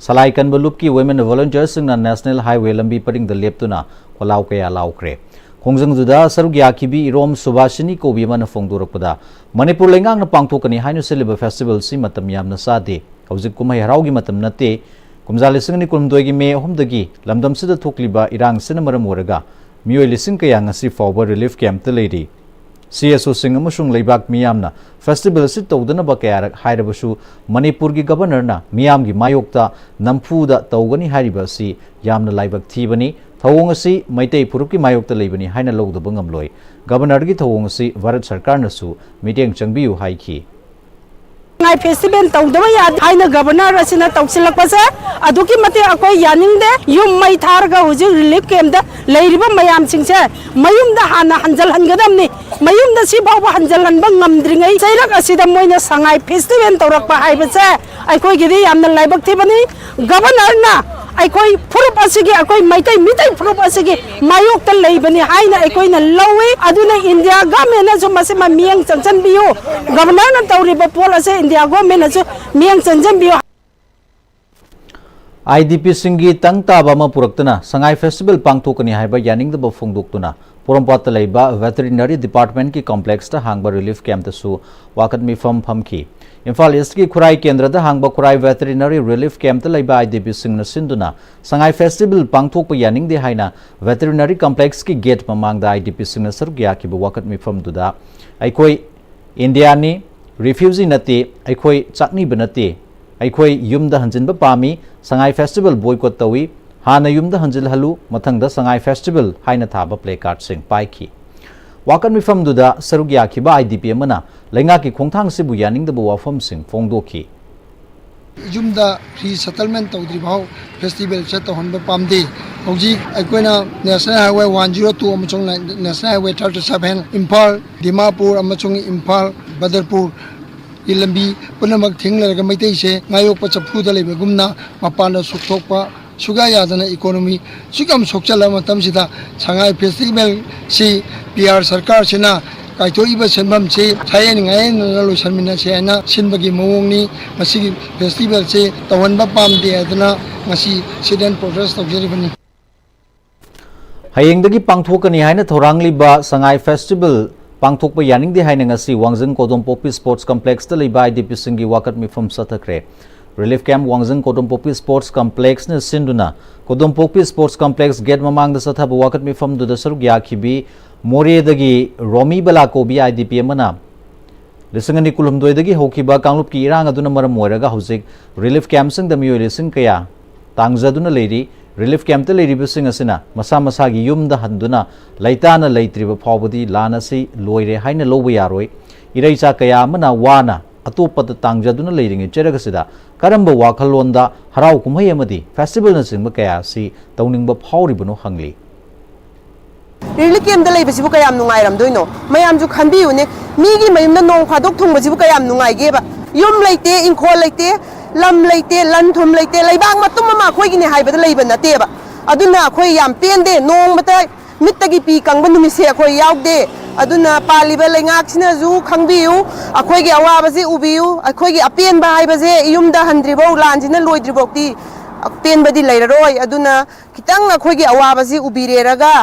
सलाई कनब लुप की वुमेन वॉलंटियर्स सिंगना नेशनल हाईवे लंबी परिंग द लेप्तुना कोलाव कया लाउक्रे खोंजंग जुदा सरुग याखिबी इरोम सुभाषिनी कोबी मन फोंदोरकपदा मणिपुर लेंगांगना पांगथोकनी हाइना सिलिबा फेस्टिवल सि मतम यामना सादे हौजिक कुमై हराउगी मतम नते कुमजा लिसिंगनी कुमदोगी मे होमदगी लमदम सिदा थोकलिबा इरांग सिना मरम ओरगा मियोय लिसिंग कया ngasi फाउबा रिलीफ कैंप त लेरी CSO सिंग अमसुंग लेबाक मियामना फेस्टिवल सि तौदनबा कयारक हाइरबसु मणिपुर की गवर्नरना मियाम की मायोक्ता नमफुदा तौगनी हाइरिबसि यामना लाइबक थीबनी थौंग असि मैतै फुरुप की मायोक्ता लेबनी हाइना लौदब ngamloi गवर्नर की थौंग असि भारत सरकार नसु मीटिंग चंगबियु हाइखी संगाई फेस्टिवल तौदबा याद हाइना गवर्नर असिना तौसिलकपसे अदुकी मते अकोय यानिंगदे युम मै थारगा हुजि रिलीफ कैंप दा लेरिबा मयाम सिंगसे मयुमदा हाना हंजल हनगदमनी मयुमदा सि बाबा हंजल हनबा ngamdringai सैरक असिदा मोइना संगाई फेस्टिवल तौरकपा हाइबसे अकोय गिदि यामना लाइबक थेबनी गवर्नर ना अकोय फुरुप असिगे अकोय मैतै मितै फुरुप असिगे मायोक्ता लेबनी हाइना अकोयना लौवे अदुना इंडिया गवर्नमेंट जो मसिमा मियंग चंचनबियो गवर्नर ना तौरिबा पोल असे इंडिया गवर्नमेंट जो मियंग चंचनबियो IDP सिंगी तंग ताबा पुरक्तना संगाई फेस्टिवल पांगथोकनी हाइबा यानिंगदब फोंदोक्तुना पोरमपात लेबा वेटरिनरी डिपार्टमेंट की कॉम्प्लेक्स ता हांगबा रिलीफ कैंप तसु वाकत मिफम फमखी इम्फाल ईस्ट की खुराई केंद्र दा हांगबा खुराई वेटरिनरी रिलीफ कैंप ता लेबा IDP सिंगना सिंदुना संगाई फेस्टिवल पांगथोकपा यानिंगदे हाइना वेटरिनरी कॉम्प्लेक्स की गेट ममांगदा IDP सिंगना सरुक याखिबा वाकत मिफम दुदा अइखोय इंडिया नि रिफ्यूजी नते अइखोय चाकनी बनते अइखोय युमदा हंजिनबा पामी संगाई फेस्टिवल बॉयकॉट तवी हाना युमदा हंजिल हलु मथंगदा संगाई फेस्टिवल हाइना थाबा प्ले कार्ड सिंग पाइखी वाकन मिफम दुदा सरुक याखिबा IDP अमना लेंगा की खोंथांग सिबु यानिंगदबा वाफम सिंग फोंदोखी युमदा फ्री सेटलमेंट तौद्री भाव फेस्टिवल से तहनबा पामदे हौजी अकोइना नेशनल हाईवे 102 अमचोंग नेशनल हाईवे 37 इम्फाल दिमापुर अमचोंग इम्फाल बदरपुर लंबी पुनमक थिंगलरगा मैतै से ngayopa chaphuda lebegumna mapana suktokpa suga yadana economy sugam sokchala matam sida sangai festival si PR sarkar sina kaitoi senbam se thayen ngai lo sanmina se na sinbagi mawongni masigi festival se tawanba pamde adana masi student protest observani hayengdagi pangthokani haina thorangliba sangai festival पांगथोकपा यानिंगदे हाइनंगसी वांगजंग कोदोमपोपी sports complex ता लेबा IDP सिंगी वाकत मिफम सथक्रे रिलीफ कैंप वांगजंग कोदोमपोपी स्पोर्ट्स कॉम्प्लेक्स ने सिंदुना कोदोमपोपी स्पोर्ट्स कॉम्प्लेक्स गेट ममांग द सथा वाकत मिफम दुदा सरुक याखिबी मोरेदगी रोमी बलाकोबी IDP अमना लिसंगनी कुलुमदोयदगी होखिबा कांगलुप की इरांग अदुना मरम मोरगा हौजिक रिलीफ कैंप संग द मियो लिसिंग कया तांगजदुना लेरी रिलीफ कैंप लेरिबसिंग असिना मसा मसागी युमदा हंदुना लैताना लैत्रिब फावबदी लानसी लोइरे हाइना लोब यारोय इरैचा कया अमना वाना अतोपद तांगजदुना लेरिंगे चेरगसिदा करंब वाखलोंदा हराव कुमहै अमदी फेस्टिवल नसिंग कया सि तौनिंग फावरिबनो हंगली रिलीफ कैंप लेबसिबु कयाम नुंगाइरमदोइनो मयाम जु खनबियुने मीगी मयुमना नोंग फादोक थुंगबसिबु कयाम नुंगाइगेबा युम लेते इंखोल लेते लम लेते लन थुम लेते लेबांग मतुम मा खोइगिने हाइबदा लेबा नतेबा अदुना खोइ याम पेंदे नोंग मता मित्तगी पी कंगबा नुमिसे खोइ यावदे अदुना पालिबा लेंगाक्सिना जु खंगबियु अखोइगे अवाबसे उबियु अखोइगे अपेनबा हाइबसे युमदा हंद्रिबौ लानजिना लोइद्रिबौती अपेनबदी लेररोय अदुना खितंग अखोइगे अवाबसे उबिरेरगा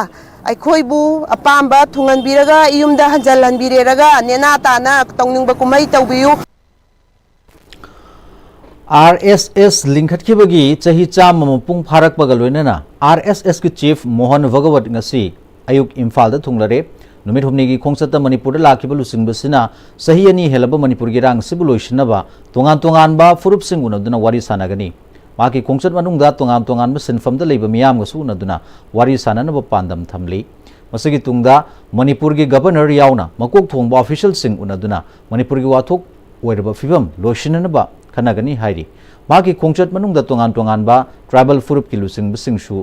अखोइबु अपांबा थुंगनबिरगा युमदा हंजलनबिरेरगा नेना ताना तौनिंगबा कुमै तौबियु RSS लिंखटखिबगी चही चाम पुंग फारक पगलोइनना RSS की चीफ मोहन भगवत ngasi ayuk इम्फाल दा थुंगलरे नुमित हुमनी की खोंगसत मणिपुर लाखिब लुसिंगबसिना सही अनि हेलब मणिपुर की रांग सिबु लोइसनबा तोंगान तोंगान बा फुरुप सिंग उनदुना वारी सानागनी माकी खोंगसत मनुंगदा तोंगान तोंगान बा सिनफम दा लेब मियाम गसु उनदुना वारी सानानब पांदम थमली मसगी तुंगदा मणिपुर की गवर्नर यावना मकोक थोंबा ऑफिशियल सिंग उनदुना मणिपुर की वाथोक ओइरबा फिबम लोइसननबा खनागनी हाइरी माकी खोंगचत मनुंगदा तोंगान तोंगान बा ट्राइबल फुरुप की लुसिंग बसिंगसु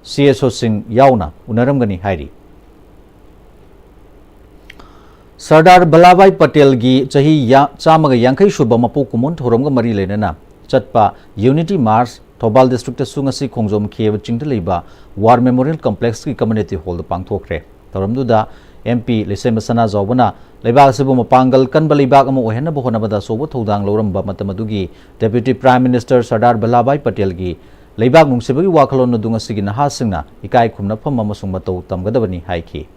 CSO सिंग यावना उनरमगनी हाइरी सरदार बल्लाभाई पटेल की चाही चामग यांखई सुब मपो कुमोन थोरम मरी लेना चटपा यूनिटी मार्च थौबाल डिस्ट्रिक्ट सुंगसी खोंजोम खेब चिंगद लेबा वार मेमोरियल कॉम्प्लेक्स की कम्युनिटी हॉल पांगथोखरे थौरमदुदा MP Lisem Sana Zobana Lebak Sibu Mapangal Kanba Lebak Amo Ohena Bohonabada Sobo Thodang Loramba Matamadugi Deputy Prime Minister Sardar Ballabhai Patel gi Lebak Nungsibugi Wakalon Dunga Sigina Hasingna Ikai Kumna Pama Masumbato Tamgadabani Haiki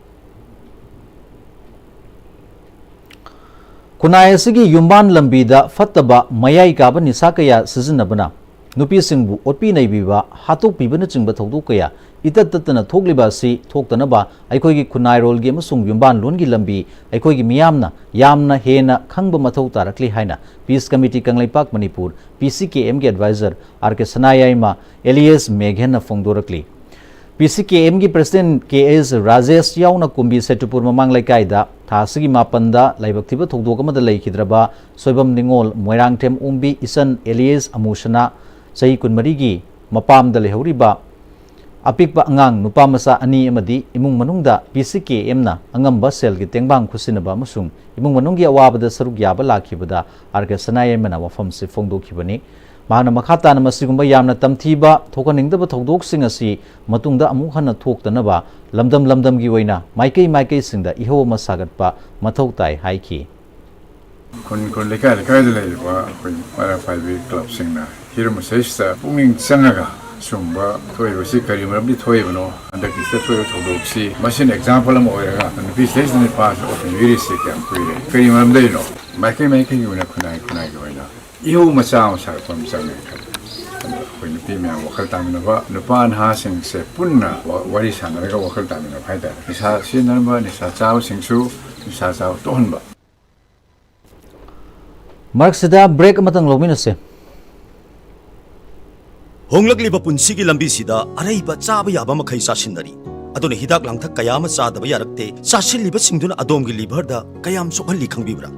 Kunai Sigi Yumban Lambida Fataba Mayai Gaba Nisakaya Sizinabana Nupi Singbu Otpi Naibiba Hatu Pibana Chingba Todukaya Itat Tatana Togliba si Toktanaba Aikogi Kunai Rol Game Sung Yumban Lungi Lambi Aikogi Miyamna Yamna Hena Kangba Matau Tarakli Haina Peace Committee Kanglai Park Manipur PCKM Advisor RK Sanayaima Elias Meghena Fongdorakli PCKM President KS Rajesh Yauna Kumbi Setupur Mamang Laikaida Tasigi Mapanda Laibaktiba Togdokamada Laikidraba Soibam Ningol Moirang Tem Umbi Isan Elias Amushana Sahi Kunmarigi Mapam Dalehuriba Apikba Angang Nupamasa Ani Amadi Imung Manungda PCKM na Angamba Sel ki Tengbang Kusinaba Musung Imung Manungi Awabada Sarugyaba Lakibada Arka Sanayamana Wafam Si Fongdo Kibani Mahana Makata na Masigumba Yamna Tamtiba Tokaningdaba Togdok Singasi Matungda Amukhana Toktanaba Lamdam gi Waina Maikei Singda Iho Masagatpa Matautai Haiki Kun Leka Leba Para 5 Club Singna Hirumusesta Punging Sangaga Sumba Toyosi Karimabli Toyano and the Kista Toyo Todoxi Machine example of Moira and the piece in the past of the very sick and Karimam Deno making you in a Kunai You must sound from Sang when the female Wakaltamina Nupan Hasing se Punna what is Hanaga Wakaltamina Haida Nisa Sinamba Nisa Chao Singsu Nisa Chao Tonba Mark Sida break Matang Lominase Honglakliba punsigi lambisida araiba chaba yaba makhai sasinari aduna hidak langthak kayama chadaba yarakte sasilliba singduna adomgi liver da kayam sokhalli khangbibra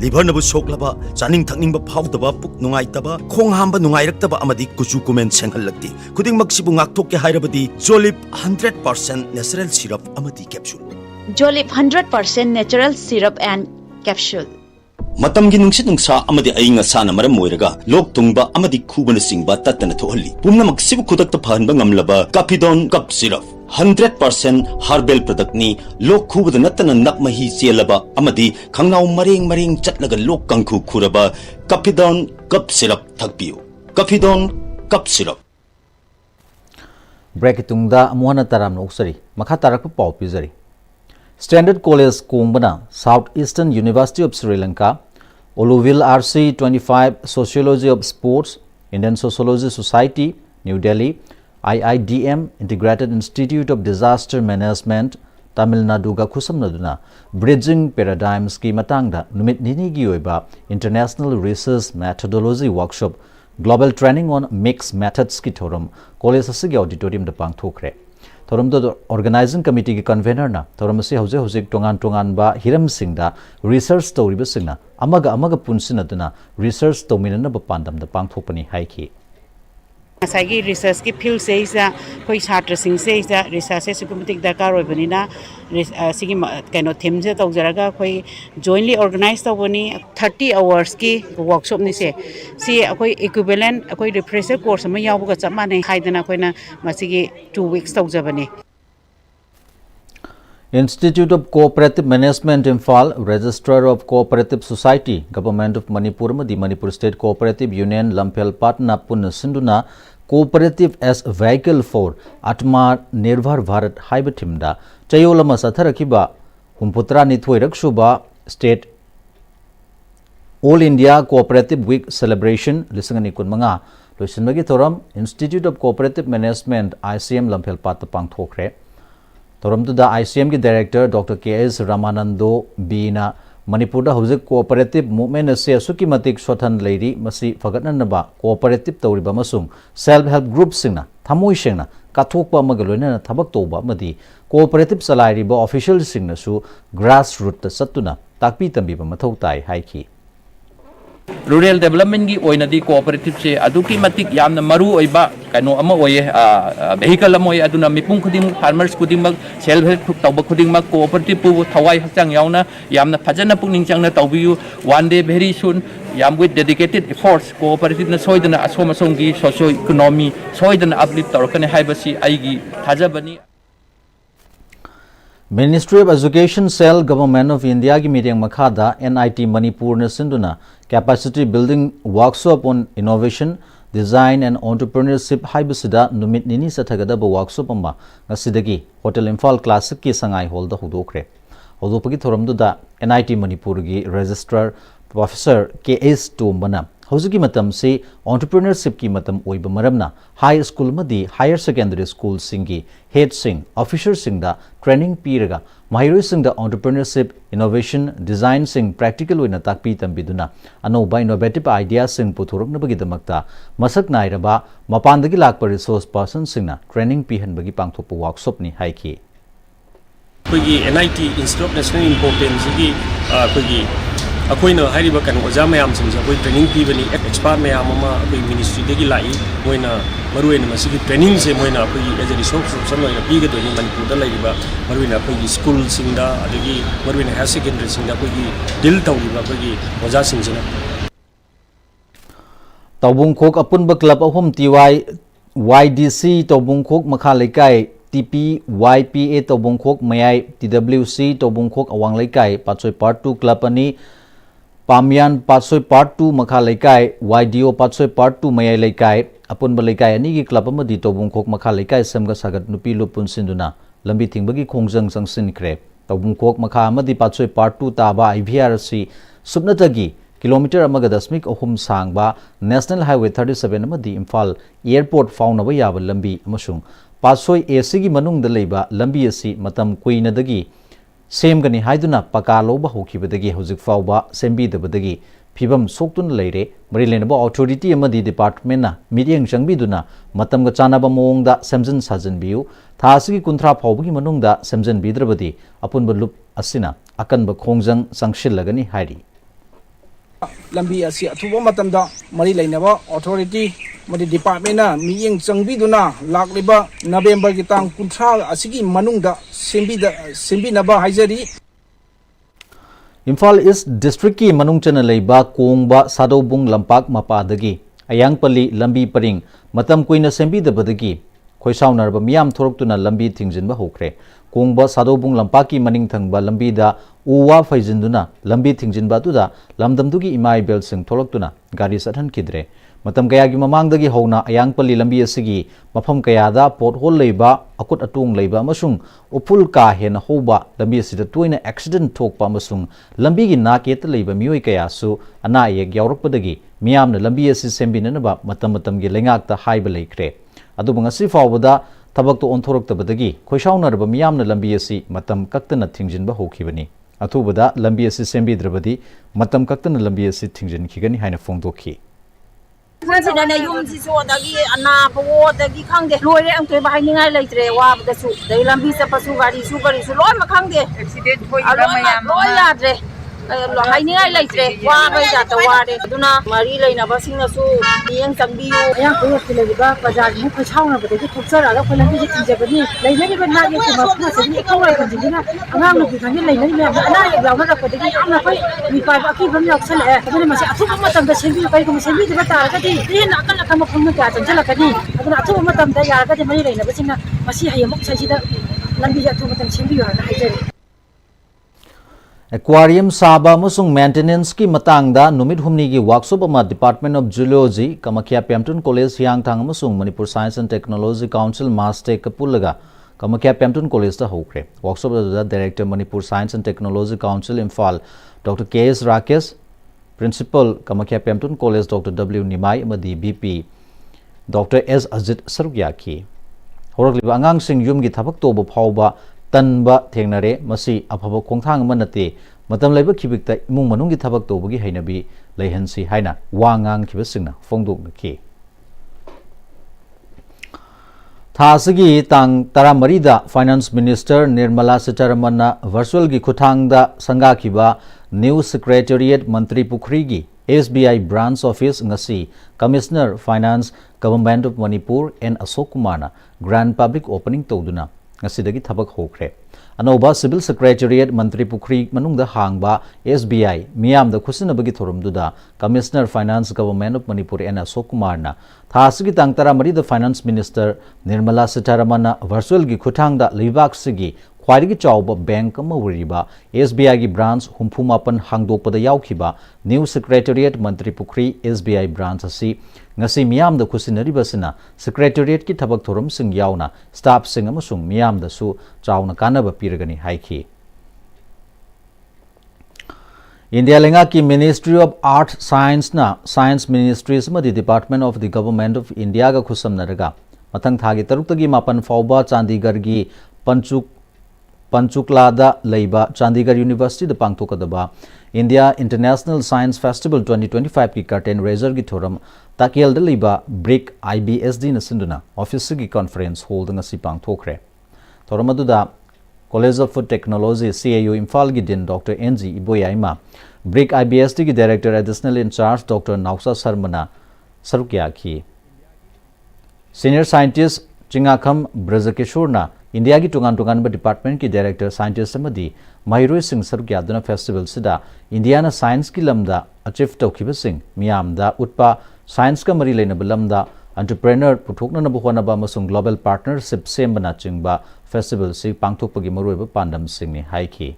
liver nabu soklaba chaning thakningba phawdaba puk nungaitaba khonghamba nungairaktaba amadi kuchu kumen senghallakti khudingmak sibu ngakthokke hairabadi Jolip 100% natural syrup amadi capsule Jolip 100% natural syrup and capsule Matamgi nungsit nungsa amadi ayinga sana maram moiraga lok tungba amadi khubana singba tatana thohalli pumna maksibu khudakta phanba ngamlaba Capidon cup syrup 100% herbal product ni lok khubada natana nakmahi chelaba amadi khangnau mareng chatlaga lok kangkhu khuraba Capidon cup syrup thakpiu Capidon cup syrup Break tungda amuhana taram noksari makha tarak pau pizari Standard College Kongbana South Eastern University of Sri Lanka Oluville RC 25 Sociology of Sports Indian Sociology Society New Delhi IIDM Integrated Institute of Disaster Management Tamil Nadu ga khusamnaduna Bridging Paradigms ki matangda numit nini gi oiba International Research Methodology Workshop Global Training on Mixed Methods ki thorum college asigi auditorium da pangthokre thorum do organizing committee ki convener na thorum se hauze tongan ba hiram singda research story basingna amaga punsinaduna research dominana ba pandam da pangthopani haiki Asagi research ki field se isa koi chhatra sing se isa research se kumatik darkar oibanina sigi kaino theme se tawjaraga koi jointly organize tawbani 30 hours ki workshop ni se si akoi equivalent akoi refresher course ma yabuga chamane haidana koina masigi 2 weeks tawjabani Institute of Cooperative Management Imphal, Registrar of Cooperative Society, Government of Manipur, the Manipur State Cooperative Union, Lamphel Patna Puna Sinduna, Cooperative as a Vehicle for Atma Nirbhar Bharat Haibatimda, Chayolama Satharakiba, Humputra Nithuiraksuba, State All India Cooperative Week Celebration, Listen Kunmanga, Lucinmagi Thoram, Institute of Cooperative Management, ICM Lamphel Patna Pang Thokre. Thoram to the ICM ki Director Dr. K.S. Ramanando Bina Manipur da Hauzik Cooperative Movement ase asuki matik swathan leiri masi fagatnanaba cooperative tawriba masung self help group singna thamoi sengna kathokpa magaloina thabak toba madi cooperative salairiba official singna su grassroots ta satuna takpi tambiba mathau tai haiki rural development gi oina di cooperative se aduki matik yamna maru oiba kano ama oye vehicle ama oye aduna mipung khuding farmers khuding mak self help group tawba khuding mak cooperative pu thawai hakchang yauna yamna phajana pungning changna tawbiu one day very soon yam with dedicated efforts cooperative na soidana asoma songi socio economy soidana uplift tawrakane haibasi aigi thajabani. Ministry of Education Cell Government of India की meeting मखादा NIT Manipur ने सिंधुना capacity building workshop on innovation, design and entrepreneurship हाइबसिदा नुमित निनी सथगदब workshop अमा ngsidagi Hotel Imphal Classic की Sangai hall दा हुदोखरे हुदोपगी थोरमदुदा NIT Manipur की registrar Professor K.S. Tombana हौजिकी मतम से entrepreneurship की मतम ओइब मरमना high school मदी higher secondary school सिंगी head सिंग officer सिंग दा training पीरगा माहिरोइ सिंग दा entrepreneurship innovation design सिंग practical ओइना ताकपी तंबिदुना अनोबा innovative idea सिंग पुथोरकनबगी दमक्ता मसक नाइरबा मपानदगी Lakpa resource person सिंगना training पीहनबगी पांगथोप workshop नि हाइकी कोई NIT Institute of National Importance की कोई अखोइना हाइरिबा कन ओजा मयाम सिंजा कोई ट्रेनिंग पीबनी एक्सपर्ट मयाम अमा कोई मिनिस्ट्री देगी लाई मोइना मरुएना मसिगी ट्रेनिंग से मोइना कोई एज ए रिसोर्स पर्सन लोइना पीगदोनि मणिपुर दा लाइरिबा मरुएना कोई स्कूल सिंदा अदगी मरुएना हायर सेकेंडरी सिंदा कोई डील तौरिबा कोई ओजा सिंजना तौबुंखोक अपुनब क्लब अहुम TY YDC तौबुंखोक मखा लेकाय TP YPA तौबुंखोक मयाय TWC तौबुंखोक अवांग लेकाय पाचोय पार्ट 2 क्लब अनि पामियान पाचोय पार्ट 2 मखा लेकाय YDO पाचोय पार्ट 2 मयाय लेकाय अपुनब लेकाय अनि की क्लब अमदि तौबुंखोक मखा लेकाय समगा सागत नुपी लुपुन सिंदुना लंबी थिंगबगी खोंजंग संगसिनख्रे तौबुंखोक मखा अमदि पाचोय पार्ट 2 ताबा IVRC सुबनतगी किलोमीटर अमगा दशमिक अहुम सांगबा नेशनल हाईवे 37 अमदि इम्फाल एयरपोर्ट फाउनब याब लंबी अमसुंग पाचोय AC की मनुंग लेबा लंबी असि मतम कुइनदगी सेमगनी हाइदुना पका लोबा होखिबदगी हौजिक फाउबा सेम्बीदबदगी फिबम सोक्तुन लेरे मरिलेनबा अथॉरिटी अमदि डिपार्टमेंट ना मीडियंग चंगबीदुना मतमगा चानाबा मोंगदा सेमजन साजनबियु थासगी कुंथ्रा फाउबगी मनुंगदा सेमजन बिद्रबदी अपुनबा लुप असिना अकनबा खोंजंग संगशिलगनी हाइरी lambi asi athuba matamda mari lainaba authority mari department na miyeng changbiduna lakliba November ki tang kunthra asigi manungda sembi naba haijari Imphal East District की मनुंग चन लेबा कोंगबा सादोबुंग लंपाक मपादगी अयांगपल्ली लंबी परिंग मतम कुइना सेम्बीदबदगी खोइसाउनरबा मियाम थोरक्तुना लंबी थिंगजिनबा होख्रे कोंगबा सादोबुंग लंपाकी मनिंग थंगबा लंबीदा उवा फैजिनदुना लंबी थिंगजिनबा तुदा लमदमदुगी इमाई बेल सिंग थोरक्तुना गाड़ी सथन खिद्रे मतम कयागी ममांगदगी हौना अयांगपल्ली लंबी असगी मफम कयादा पोट होल लेबा अकुट अटोंग लेबा अमसुंग उफुल का हेन होबा लंबी असिदा तोइना एक्सीडेंट थोकपा अमसुंग लंबीगी नाकेत लेबा मियोय कयासु अना एक यावरकपदगी मियामना लंबी असि सेम्बिननबा मतम मतमगी लेंगाकता हाइबा लेख्रे अदुबा ngasi फावबदा थबक तो ओंथोरक्तबदगी खोइसाउनरबा मियामना लंबी असि मतम कक्तना थिंगजिनबा होखिबनी अथुबदा लंबी असि सेम्बिद्रबदी मतम कक्तना लंबी असि थिंगजिनखिगनी हाइना फोंदोखि Kansinana yum si so dagi ana bo dagi khangde loire ang toy bahay ningai laitre wa da su dai lambi sa pasu gari su loi ma khangde accident hoi ba mayam loi yadre lo hai ningai laitre wa ba ja ta wa de duna mari laina ba sing na su yeng chambi yu ya ko ki le ba bazar mu ko chau na ba de thuksa ra ko lambi ji je ba ni lai ne ba na ye ko ma ko se ni ko lai ko ji na angang no ki kan lai lai me ana ye yaw na ko de ki amna ko mi pa ba ki bam yak sal e aduna ma se athu ma tam da sembi ko ko sembi de ba ta ka di ni na kan ka ma khum ma ka chan chala ka ni aduna athu ma tam da ya ka de mari lai na ba sing na ma si haye mok sai si da lambi ja athu ma tam sembi yo na hai je Aquarium Saba Musung Maintenance की मतंगदा नुमित हुमनी की workshop अमा department of zoology Kamakhya Pemton college Hiyangthang अमसुंग Manipur science and technology council MASTEC कपुलगा Kamakhya Pemton college दा होख्रे workshop दा director Manipur science and technology council Imphal doctor K.S. Rakesh principal Kamakhya Pemton college doctor W. Nimai अमदी BP doctor S. Ajit सरुयाकी होरकलिबा अंगांगसिंग युम की थबक तोब फावबा तनबा थेंगनरे मसी अफब खोंथांग मनते मतम लेब खिबिकता इमुंग मनुंग की थबक तोबगी हैनबी लेहनसी हाइना वांगांग खिबसिंगना फोंदोकनखि थासगी तांग तरामरीदा finance minister Nirmala Sitharaman virtual की खुथांगदा संगाखिबा न्यू सेक्रेटेरिएट मंत्री पुखरी की SBI Branch Office ngasi Commissioner Finance Government of Manipur N Ashok Kumarna Grand Public Opening tawduna ngasidagi thabak hokre anoba Civil Secretariat Mantri Pukri manungda hangba SBI miyamda khusinabagi thorumduda Commissioner Finance Government of Manipur N Ashok Kumarna thasigi tangtara mari the Finance Minister Nirmala Sitharaman virtual gi khuthangda leibak sigi khwaidagi chawba bank ama wiriba SBI gi branch humpumapan hangdokpada yaukhiba New Secretariat Mantri Pukri SBI branch asi ngasi miyamda khusinaribasina Secretariat ki thabak thorum sing yauna staff sing amasung miyamda su chawna kanaba piragani haiki India lenga ki Ministry of Art Science na Science Ministries ma the Department of the Government of India ga khusamnaraga mathang thagi taruktagi mapan fauba Chandigarh gi Panchuklada Leiba Chandigarh University the Pangthokadaba India International Science Festival 2025 ki curtain raiser gi thoram Takel da Leiba Brick IBSD na sinduna office gi conference hold ngasi pangthokre thoramaduda College of Food Technology CAU Imphal gi din Dr NG Iboyaima Brick IBSD gi director additional in charge Dr Nausa Sarmana sarukya ki Senior scientist Chingakham Brazakeshurna India ki tungan department ki director scientist amadi Mahiroi Singh sarukya duna festival sida India na science ki lamda achieve tawkhiba sing miyamda utpa science ka mari lena lamda entrepreneur puthokna na buhona ba masung global partnership sembana chingba festival si pangthokpagi maroiba pandam singni haiki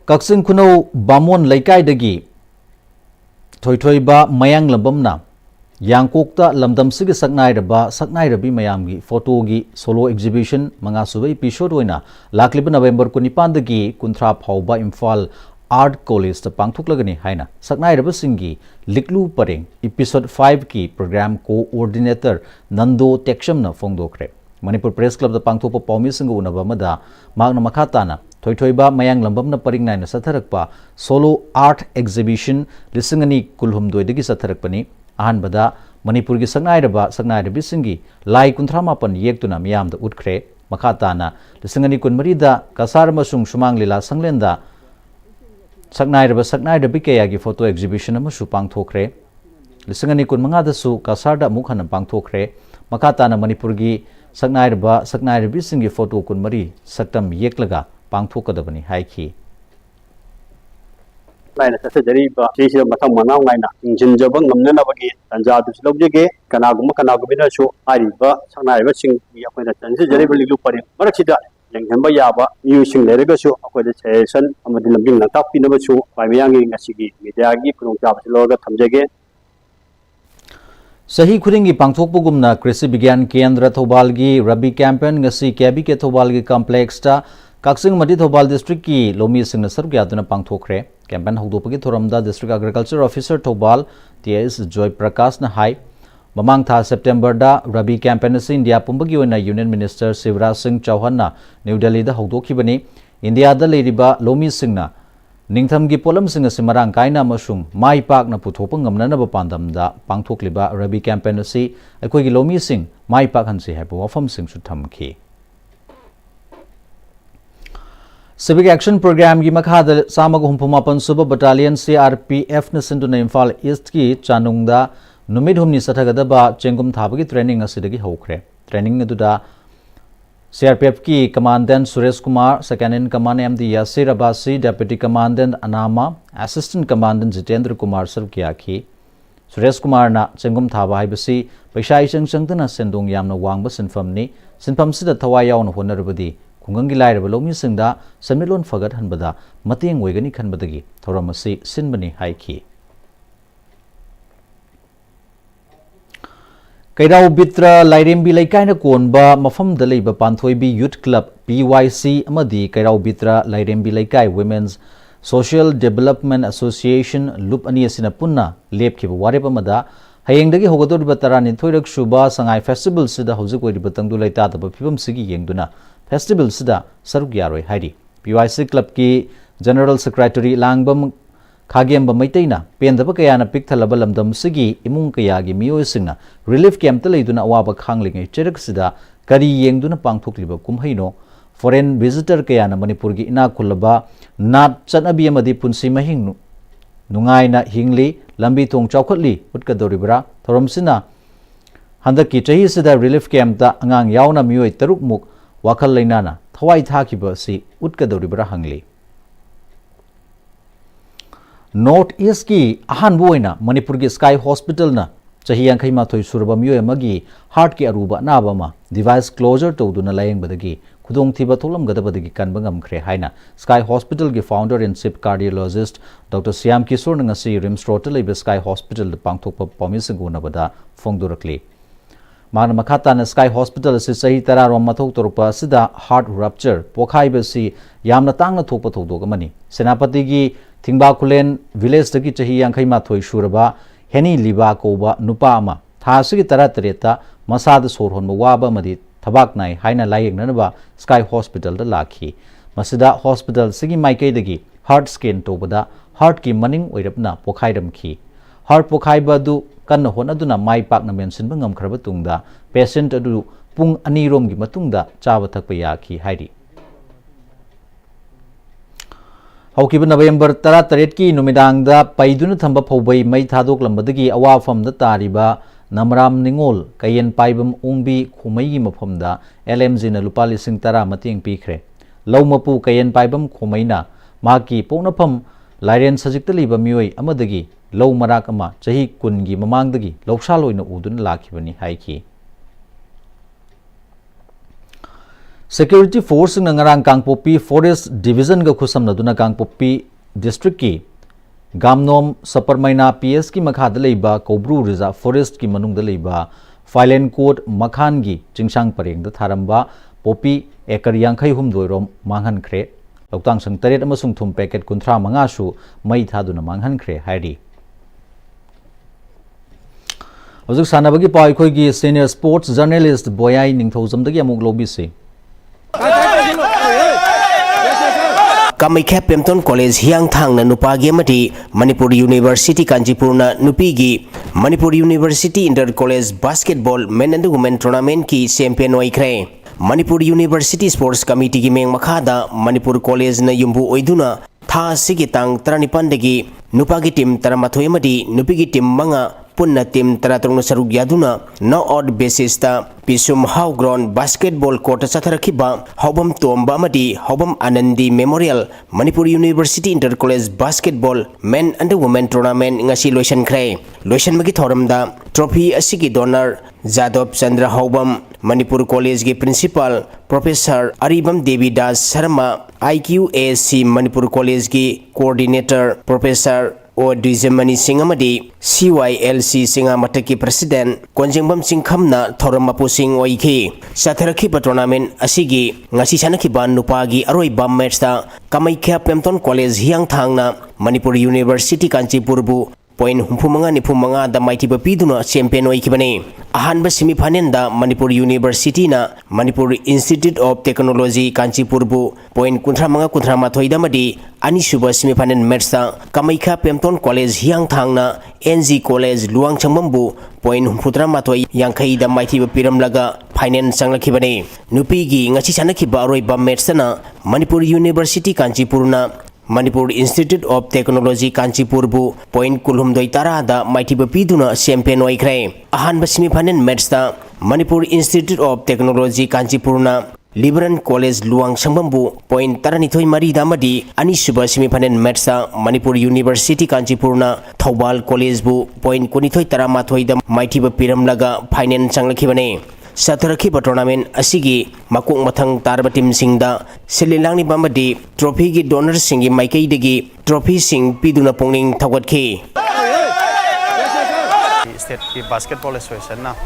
Kaksin Kuno Bamon Laikai dagi Thoithoiba Mayang Lambamna Yangkokta Lamdam Sigi Saknai Rabi Mayamgi photo gi solo exhibition mangasuba episode oina lakliba November kunipandagi kunthra phauba Imphal Art College ta pangthoklagani haina Saknai Rabi Singgi Liklu Pareng episode 5 ki program coordinator Nando Teksham fongdokre Manipur Press Club da pangthokpa paumi singa unaba mada magna makhatana Thoithoiba Mayang Lambamna paringnai na satharakpa solo art exhibition lisingani kulhumdoi dagi satharakpani Ahanbada Manipur gi Saknai Rabi Singgi Lai Kunthamapan yektuna miyamda utkre makhatana lisingani kunmari da kasar masung sumang lila sanglenda Saknai Rabi kayagi photo exhibition amasu pangthokre lisingani kunmanga dasu kasarda mukhana pangthokre makhatana Manipur gi Saknai Rabi Singgi photo kunmari saktam yeklaga pangthokadabani haiki Lain sejari sisi matang manau lainna injin jabang ngamna bagi tanja tu selobjege kanaguma so ariba Saknai Rabi sing ya ko na tansi jari beli lu pare marakida yang hamba ya ba new sing lerega so ko de session amadi lambing na tak pinaba so paiyangi ngasigi media gi prong jab loga thamjege Sahi Khuringi pangthokpugumna Krisi Bigyan Kendra Thobalgi Rabi campaign ngasi Kebi ke Thobalgi complex ta Kaksing Mati Thobal district ki Lomi Singna sarukya aduna pangthokre campaign hogdopagi thoramda district agriculture officer Thobal TS Joy Prakash na hai mamang tha September da Rabi campaign si India pumbagi oina Union Minister Shivraj Singh Chauhan na New Delhi da hogdokhibani India da leiriba Lomi Singna Ningtham gi polam singa simarang kaina masung mai pak na puthopa ngamna ba pandam da pangthokliba Rabi campaign si akoi gi Lomi Singh mai pak hansi haibo wafam sing su thamki Civic Action Program gi makhada samaga humpumapan suba battalion CRPF na sinduna Imphal East ki chanungda numid humni sathagadaba chengum thabagi training asidagi hokre training aduda CRPF ki commandant Suresh Kumar second in command MD Yasir Abasi deputy commandant Anama assistant commandant Jitendra Kumar sarukya ki Suresh Kumar na chengum thaba haibasi paisa isang sangtana sendong yamna wangba sinfamni sinfam sida thawai yauna honarubadi Kungangi Lairaba Lomi Singda Samilon Fagat Hanbada Matiang Wegani Kanbadagi Thoramasi Sinbani Haiki Kairao Bitra Lairembi Laikaina Konba Mafam Daleba Panthoibi Youth Club PYC Amadi Kairao Bitra Lairembi Laikai Women's Social Development Association Loop Ani Asina Punna Lepkiba Wareba Mada Hayengdagi Hogadoriba Tarani Thoirak Shuba Sangai Festival Sida Hosik Wedibatangdu Laitata Pipam Sigi Yengduna Festival Sida Saruk Yaroi Haidi PYC Club ki General Secretary Langbam Khagem Bamaitaina Pendaba Kayana Pikthalaba Lamdam Sigi Imung Kayagi Mio Singna Relief Camp Talaiduna Awaba Khangling Cherak Sida Kari Yengduna Pangthokliba Kumhaino foreign visitor kaya na Manipur gi ina kulaba nat chanabi amadi punsi mahing nungai na hingli lambi thong chawkhatli utkadoribra thoromsina handaki chahi sida relief camp ta angang yauna mioi taruk muk wakhal leinana thawai thakiba si utkadoribra hangli North East ki ahan buoina Manipur gi Sky Hospital na chahi yankhai ma thoi surba mioi magi heart ki aruba naba ma device closure to duna layeng badagi khudong thiba tholam gadabadagi kanba ngamkhre haina Sky Hospital gi founder and chief cardiologist Dr. Siam Kishore ngasi Rims Road lebe Sky Hospital de pangthokpa pomisinguna bada fongdurakli Mana makata na Sky Hospital si sahi tara rom mathok torpa sida heart rupture pokhai basi yamna tangna thokpa thodog mani senapati gi thingba kulen village dagi chahi yankhai ma thoi suraba heni liba koba nupa ama thasigi tara tareta masad sorhon waba madi thabak nai haina layeng nanaba Sky Hospital da lakhi masida hospital sigi maikai dagi heart scan tobada heart ki maning oirapna pokhairam khi heart pokhaiba du kan hon aduna mai pak na mention bangam kharba tungda patient adu pung ani rom gi matungda chawa thakpa ya khi hairi Haukiba November 13 ki numidangda paiduna thamba phaubai mai thadok lambadagi awafam da tariba Namram Ningol kayen paibam ungbi khumai gi mafamda LMG na lupa lising tara mating pikre lawmapu kayen paibam khumaina maki ponapam lairen sajikta liba mioi amadagi law marak ama chahi kun gi mamangdagi lawsal oina udun lakhibani haiki Security Force ng ngarang Kangpopi Forest Division ga khusam naduna Kangpopi District ki Gamnom Saparmaina PS ki makhada leiba Kobru Reserve Forest ki manung da leiba Filen Court Makhan gi Chingsang Pareng da tharamba Popi ekar yankhai humdoirom manghan khre Loktang sang taret amasung thum packet kunthra manga su mai thaduna manghan khre hairi Ozuk sanabagi pai khoi gi senior sports journalist Boyai Ningthozam dagi amuk lobi se Kamaikha Pemton College Hiang Thang na nupagi amati Manipur University Kanchipur na nupigi Manipur University Inter College Basketball Men and Women Tournament ki champion oikre Manipur University Sports Committee ki meng makhada Manipur College na yumbu oiduna tha sigi tang 35 dagi nupagi team 13 amati nupigi team manga punna team 13 sarug yaduna no odd basis ta pisum how ground basketball court satharakhiba hobam tomba amadi hobam anandi memorial Manipur University Inter College Basketball Men and Women Tournament ngasi loisan khre loisan magi thoramda trophy asigi donor Jadov Chandra Hobam Manipur College ge principal Professor Aribam Devi Das Sharma IQAC Manipur College ge coordinator Professor O Dizemani Singamadi CYLC Singamataki President Konjengbam Singkhamna Thoramapu Sing Oiki Satharaki Tournament Asigi Ngasi Sanakiban Nupagi Aroi Bam Matchta Kamaikha Pemton College Hiang Thangna Manipur University Kanchipurbu Point Humpumanga Nipumanga da Mighty Bapiduna champion oikibane Ahanba semi-final da Manipur University na Manipur Institute of Technology Kanchipurbu point kuntramanga kuntramatoida madi ani suba semi-final match ta Kamaikha Pemton College Hiang Thangna NG College Luang Chambambu point humputra matoi yangkai da Mighty Bapiram laga final sanglakibane nupigi ngasi sanakiba aroi ba match na Manipur University Kanchipurna Manipur Institute of Technology Kanchipurbu point kulhum doi tara da Mighty Bapiduna champion oikre ahanba semi-final match ta Manipur Institute of Technology Kanchipurna Liberan College Luang Sambambu point taranithoi mari damadi ani suba semi-final match ta Manipur University Kanchipurna Thobal College bu point kunithoi taramathoi da Mighty Bapiram laga final changlakibane Sataraki tournament asigi makuk mathang tarba team singda selilangni bamadi trophy gi donor singi maikai degi trophy sing piduna pongning thawatki state ki basketball association na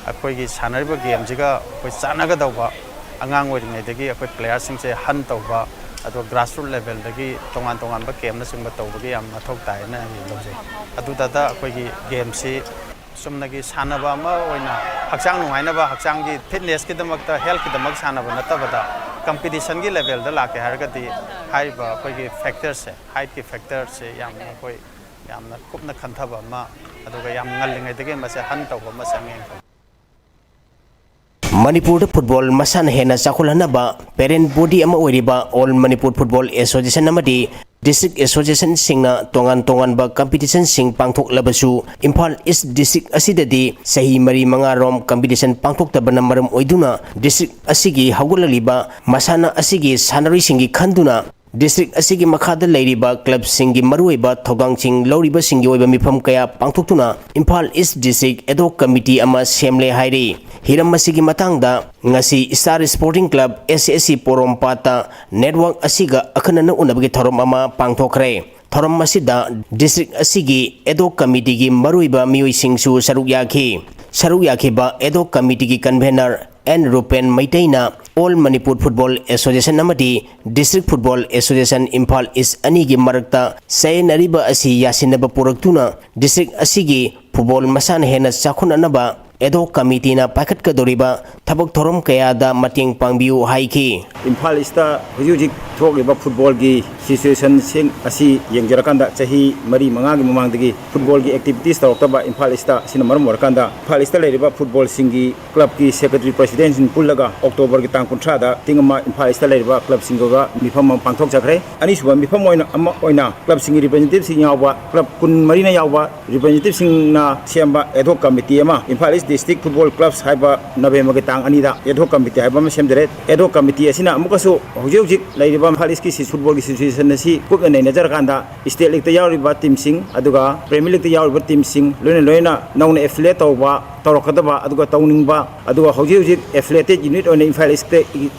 akoi gi sanariba game jiga koi chanaga dawba angang oringai degi akoi players sing se han tawba ado grassroots level degi tongan tongan ba game na singba tawba gi am mathok tai na loje adu dada akoi gi game si sumnagi sanaba ma oina hakchang nuhaina ba hakchang gi fitness ki damak ta health ki damak sanaba natabada competition gi level da lake hargati hai ba koi gi factor se height ki factor se yamna koi yamna kupna khanthaba ma aduga yam ngallingai dege ma se han taw ma sangeng Manipur football masana hena chakulhanaba parent body ama oiriba All Manipur Football Association amadi District Association singna tongan ba competition sing pangthok labasu Imphal East District asidadi sahi mari manga rom competition pangthok tabana maram oiduna district asigi hawgulaliba masana asigi sanari singi khanduna District asigi makhada leiriba club singi maruiba thogang lauriba singi oiba mifam kaya pangthuktuna Imphal East District Ad-hoc Committee ama semle hairi hiram masigi matangda ngasi Star Sporting Club SSC Porompata network asiga akhanana unabagi thorom ama pangthokre thorom masida district asigi Ad-hoc Committee gi maruiba mioi singsu saruk yakhi ba Ad-hoc Committee gi convener N. Rupen Maitaina All Manipur Football Association Namadi District Football Association Imphal East Anigi Marakta Sayanariba Asi Yasinaba Puraktuna District Asigi Football Masan Hena Sakun Anaba Ad-hoc Committee na pakat kadoriba thabak thorom kayada mating pangbiu haiki Imphal East hujujik thokliba football gi situation sing asi yengjarakanda chahi mari manga gi mamangdagi football gi activities tawtaba Imphal East sina maram warakanda Imphal East leiriba football singi club gi secretary president in pullaga October gi tang 13 da tingama Imphal East leiriba club singoga mifam pangthok chakre ani suba mifam oina club singi representative sing yawa club kun marina yawa representative sing na siamba Ad-hoc Committee ama Imphal East District Football Clubs haiba November gi tang anida Ad-hoc Committee haiba ma semdere Ad-hoc Committee asina amukasu hujik laiba Imphal East ki football gi situation si kup nei najar kanda state league ta yawriba team sing aduga premier league ta yawriba team sing loina nauna affiliate tawba tawrakadaba aduga tawningba aduga hujik affiliated unit on Imphal East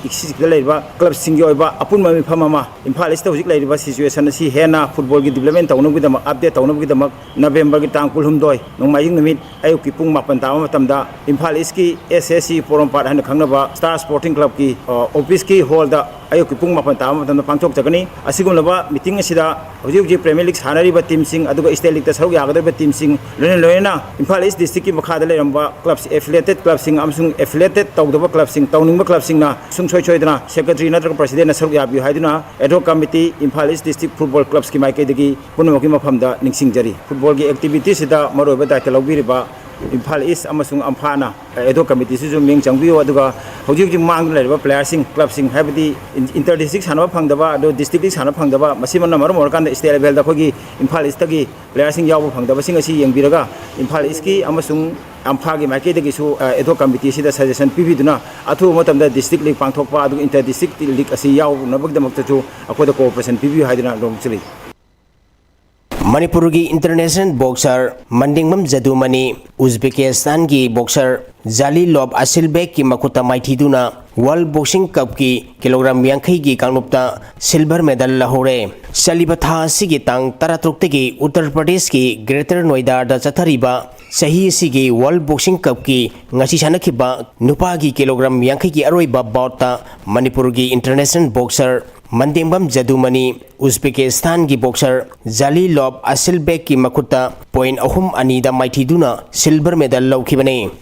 exist laiba club singi oiba apun mami phamama Imphal East hujik laiba situation si hena football gi development tawnugida update tawnugida November gi tang 12 nongmaying numit ayuk ki pung 8 ta tamda Imphal East ki SSC Porompat han khangnaba Star Sporting Club ki office ki hall da ayuk ki pung 8 ta tamda pangthok chakani asigumlaba meeting asida hujik Premier League sanariba team sing aduga state league ta saruk yagadaba team sing loina Imphal East district ki makhada leramba clubs affiliated club sing amsung affiliated tawdaba club sing tawningba club sing na sung choidana secretary natraka president na saruk yabi haiduna Ad-hoc Committee Imphal East District Football Clubs ki maike dagi punmoki mafamda ningsing jari football gi activities sida maroba daita lawbiriba Imphal East amasung Amphana Ad-hoc Committee su ming changbiyo aduga hojik mang laiba player sing club sing habidi inter district sanaba phangdaba do district sanaba phangdaba masimana marom orkanda state level da khogi Imphal East gi player sing yawu phangdaba sing asi yengbiraga Imphal East ki amasung Amphagi maike dagi su Ad-hoc Committee sida suggestion pibiduna athu matamda district league pangthokpa adu inter district league asi yawu nabagdamakta chu akoda cooperation pibiyu haidina longchili Manipur ki international boxer Mandingmam Jadumani Uzbekistan ki boxer Jali Lob Asilbek ki makuta maithiduna World Boxing Cup ki kilogram 50 ki kangnupta silver medal lahore Salibatha sigi tang taratruk tegi Uttar Pradesh ki Greater Noida da chathariba sahi sigi World Boxing Cup ki ngasi sanakhiba nupa ki kilogram 50 ki aroiba bauta Manipur ki international boxer Mandingbam Jadumani Uzbekistan ki boxer Jali Lob Asilbek ki makuta point ahum anida maithiduna silver medal laukhibane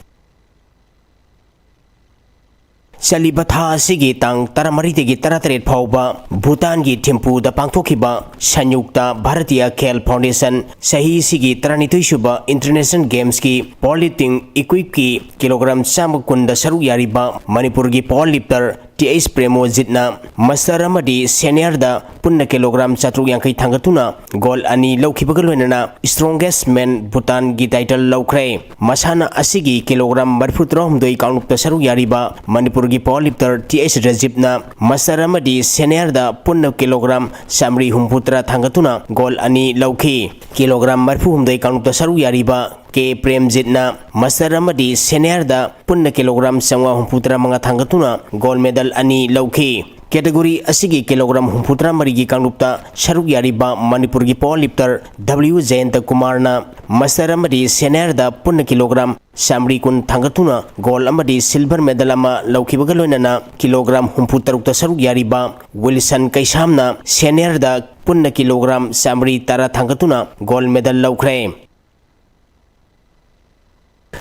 Salibatha sigi tang taramari tegi taratret phauba Bhutan ki Thimphu da pangthokhiba Sanyukta Bharatiya Khel Foundation sahi sigi 32 suba International Games ki powerlifting equip ki kilogram 100 da saruk yariba Manipur ki powerlifter TH Premojitna Master Amadi Senior da punna kilogram 750 thangatuna goal ani laukhibagalwenana strongest man Bhutan gi title laukre masana asigi kilogram 43 kaunukta saruk yariba Manipur gi powerlifter TH Rajibna Master Amadi Senior da punna kilogram samri humputra thangatuna goal ani laukhi kilogram 43 kaunukta saruk yariba K Premjitna Master Amadi Senior da punna kilogram sangwa humputra manga thangatuna gold medal ani laukhi category asigi kilogram humputra marigi kanglupta saruk yariba Manipur gi powerlifter W Jayanta Kumarna Master Amadi Senior da punna kilogram samri kun thangatuna gold amadi silver medal ama laukhibaga loinana kilogram humputarukta saruk yariba Wilson Kaisamna Senior da punna kilogram samri tara thangatuna gold medal laukre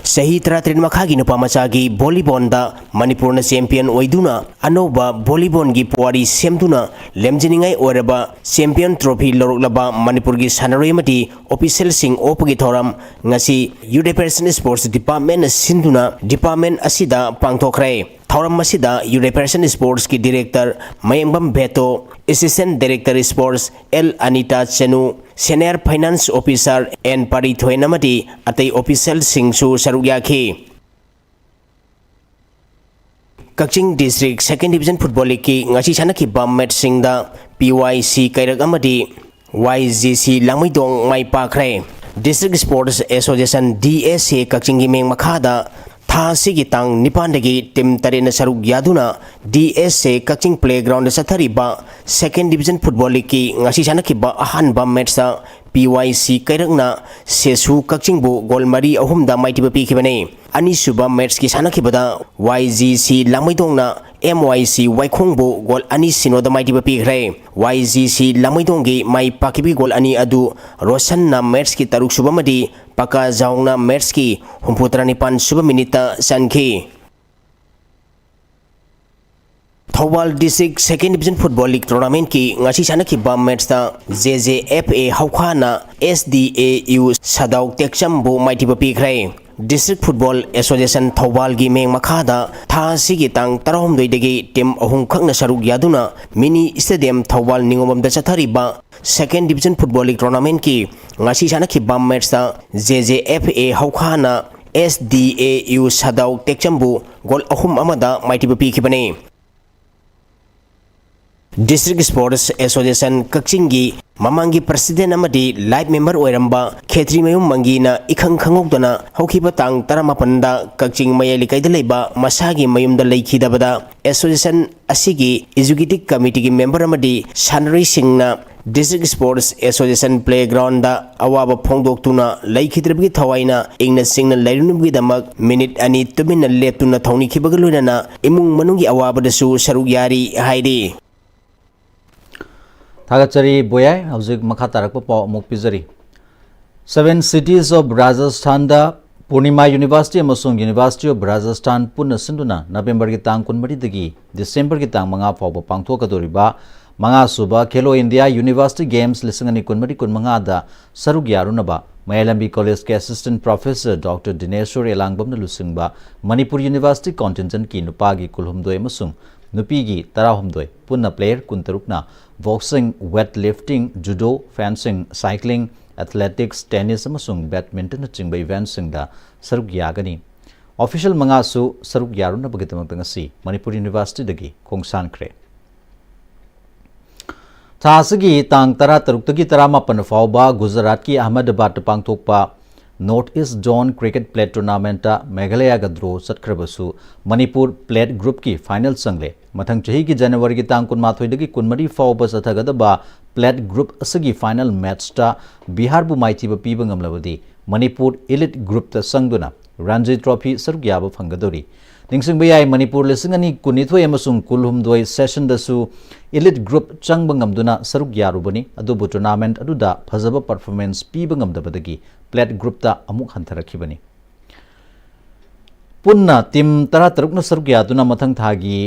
Sahi Tratrin Makhagi Nupamachagi Volleyball da Manipur na champion oiduna anoba volleyball gi puari semduna lemjiningai oraba champion trophy loroklaba Manipur gi sanaroi mati official sing opagi thoram ngasi Youth Person Sports Department sinduna department asida pangthokre थौरम मसिदा यूरेपर्सन sports की director Mayengbam बेतो assistant director sports L Anita Chanu senior finance officer N पारिथोइनमदी अतई official सिंगसु सरुक याखी Kakching district second division football league की ngasi sanakhiba मैच सिंगदा PYC कैरक अमदी YGC लांगमैदोंग माई पाखरे district sports association DSA Kakching की मेंग मखादा थासी की तांग निपानदगी टीम तरेन सरुक यादुना DSA कक्चिंग प्लेग्राउंड सथरिबा सेकेंड डिवीजन फुटबॉल लीग की ngasi sanakhiba अहानबा मैच दा PYC कैरकना सेसु कक्चिंग बु गोल मरी अहुमदा माइटिबा पीखिबने अनीसुबा मैच की सानखिबदा YGC लांगमैदोंगना MYC वाइखोंगबु गोल अनि सिनोदा माइटिबा पीखरे YGC लांगमैदोंगी माइ पाकिबी गोल अनि अदु रोशनना मैच की तरुक सुबा मदी पका जाउंगना मैच की 49 सुबा मिनिटा सनखी Thoubal district second division football league tournament की ngasi sanakhiba मैच दा JJFA हौखाना SDAU सदाउ टेक्चमबु माइटिबा पीखरे डिस्ट्रिक्ट फुटबॉल एसोसिएशन थौबाल की मेंग मखादा थासी की तांग तरहमदगी टीम अहुम खंगना सरुक यादुना मिनी स्टेडियम थौबाल निंगोमदा चथरिबा second division football league tournament की ngasi sanakhiba मैच दा JJFA हौखाना SDAU सदाउ टेक्चमबु गोल अहुम अमदा माइटिबा पीखिबने डिस्ट्रिक्ट स्पोर्ट्स एसोसिएशन कक्चिंग की ममांगी प्रेसिडेंट अमदी लाइव मेंबर ओइरंबा खेत्री मयुम मंगीना इखंग खंगोक्दना हौखिबा तांग 18 कक्चिंग मयली कैदा लेबा मसागी मयुमदा लेखिदबदा एसोसिएशन असिगी एजुकेटिव कमिटी की मेंबर अमदी सानरी सिंगना डिस्ट्रिक्ट स्पोर्ट्स एसोसिएशन प्लेग्राउंड दा अवाबा फोंदोक्तुना लेखिद्रबगी थवाइना इंगना सिंगना लैरुनुबगीदमक मिनिट अनि तुमिना लेप्तुना थौनिखिबगा लोइनाना इमुंग मनुंगी अवाबदसु सरुक यारी हाइदी थागचरी बोयाय हौजिक मखा तारकपा पाव अमुक पिजरी 7 cities of Rajasthan da Purnima University amasung University of Rajasthan punna sinduna November ki tang 13 dagi December ki tang manga fawba pangthokadoriba manga suba Khelo India University Games lisangani kunmanga da saruk yarunaba Mayalambi College ke Assistant Professor Dr. Dineshwar Elangbamna lusingba Manipuri University contingent ki nupagi kulhumdoi amasung Nupigi Tarahumdoi punna player kuntarukna boxing, weightlifting, judo, fencing, cycling, athletics, tennis amasung badminton na chingba events singda saruk yagani official manga su saruk yaruna bagitang ngasi Manipuri University dagi khongsan kre thasagi tang tara taruk tagi tarama panfauba Gujarat ki Ahmedabad pangthokpa North East Zone Cricket Plate Tournament Meghalaya ga draw satkhrabasu Manipur Plate Group ki final sangle mathang chahi ki January ki tang 12 dagi 13 fawba sathagadaba Plate Group asagi final match ta Bihar bu maiti ba piba ngamlabadi Manipur Elite Group ta sangduna Ranji Trophy sarugyaba phangadori ningsing bayai Manipur lisingani kunithoi amasung kulhumdoi session dasu Elite Group changba ngamduna sarugyarubani adubu tournament aduda phajaba performance piba ngamdabadagi Plate Group ta amuk hantharakhibani punna team 13 na sarugyaduna mathang thagi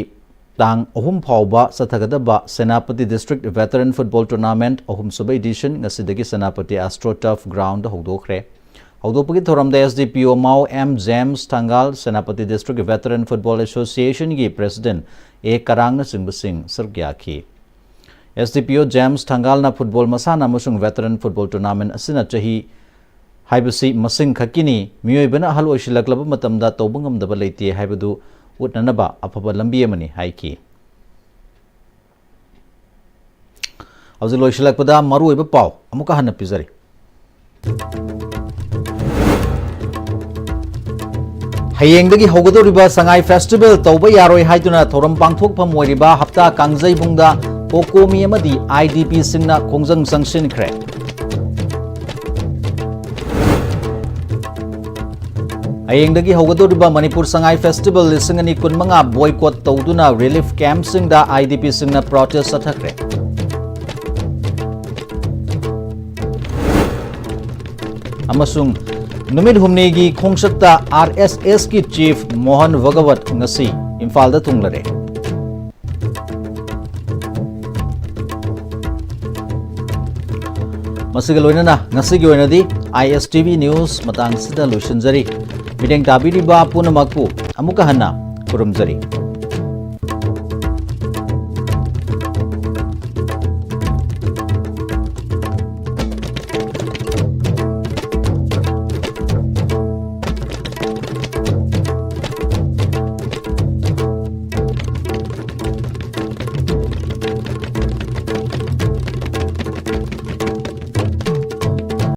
tang ahum phawba sathagadaba Senapati District Veteran Football Tournament ahum suba edition ngasidagi Senapati AstroTurf Ground hogdokre hogdopagi thoramda SDPO Mau M James Thangal Senapati District Veteran Football Association gi President A Karangna Singbasing sargyakhi SDPO James Thangal na football masana amasung Veteran Football Tournament asina chahi haibasi masing khakini miyoibana hal oisilaklaba matamda tobungamdaba leite haibadu utnanaba afaba lambi amani haiki hauji loisilakpada maru oiba paw amuka hanna pizari hayengdagi hogadoriba sangai festival tauba yaroi haiduna thoram pangthokpham oiriba hafta kangjai bungda kokomi amadi IDP singna khongjang sangsin khre Ayengdagi hogadoriba Manipur Sangai Festival lisingani kunmanga boycott tawduna relief camp singda IDP singna protest sathakre amasung numit humni gi khongsakta RSS ki chief Mohan Bhagawat ngasi Imphal da thunglare masiga loinana ngasi gi oinadi ISTV news matang sida loisinjari Mideng tabiriba punamakpu amuka hanna kurumjari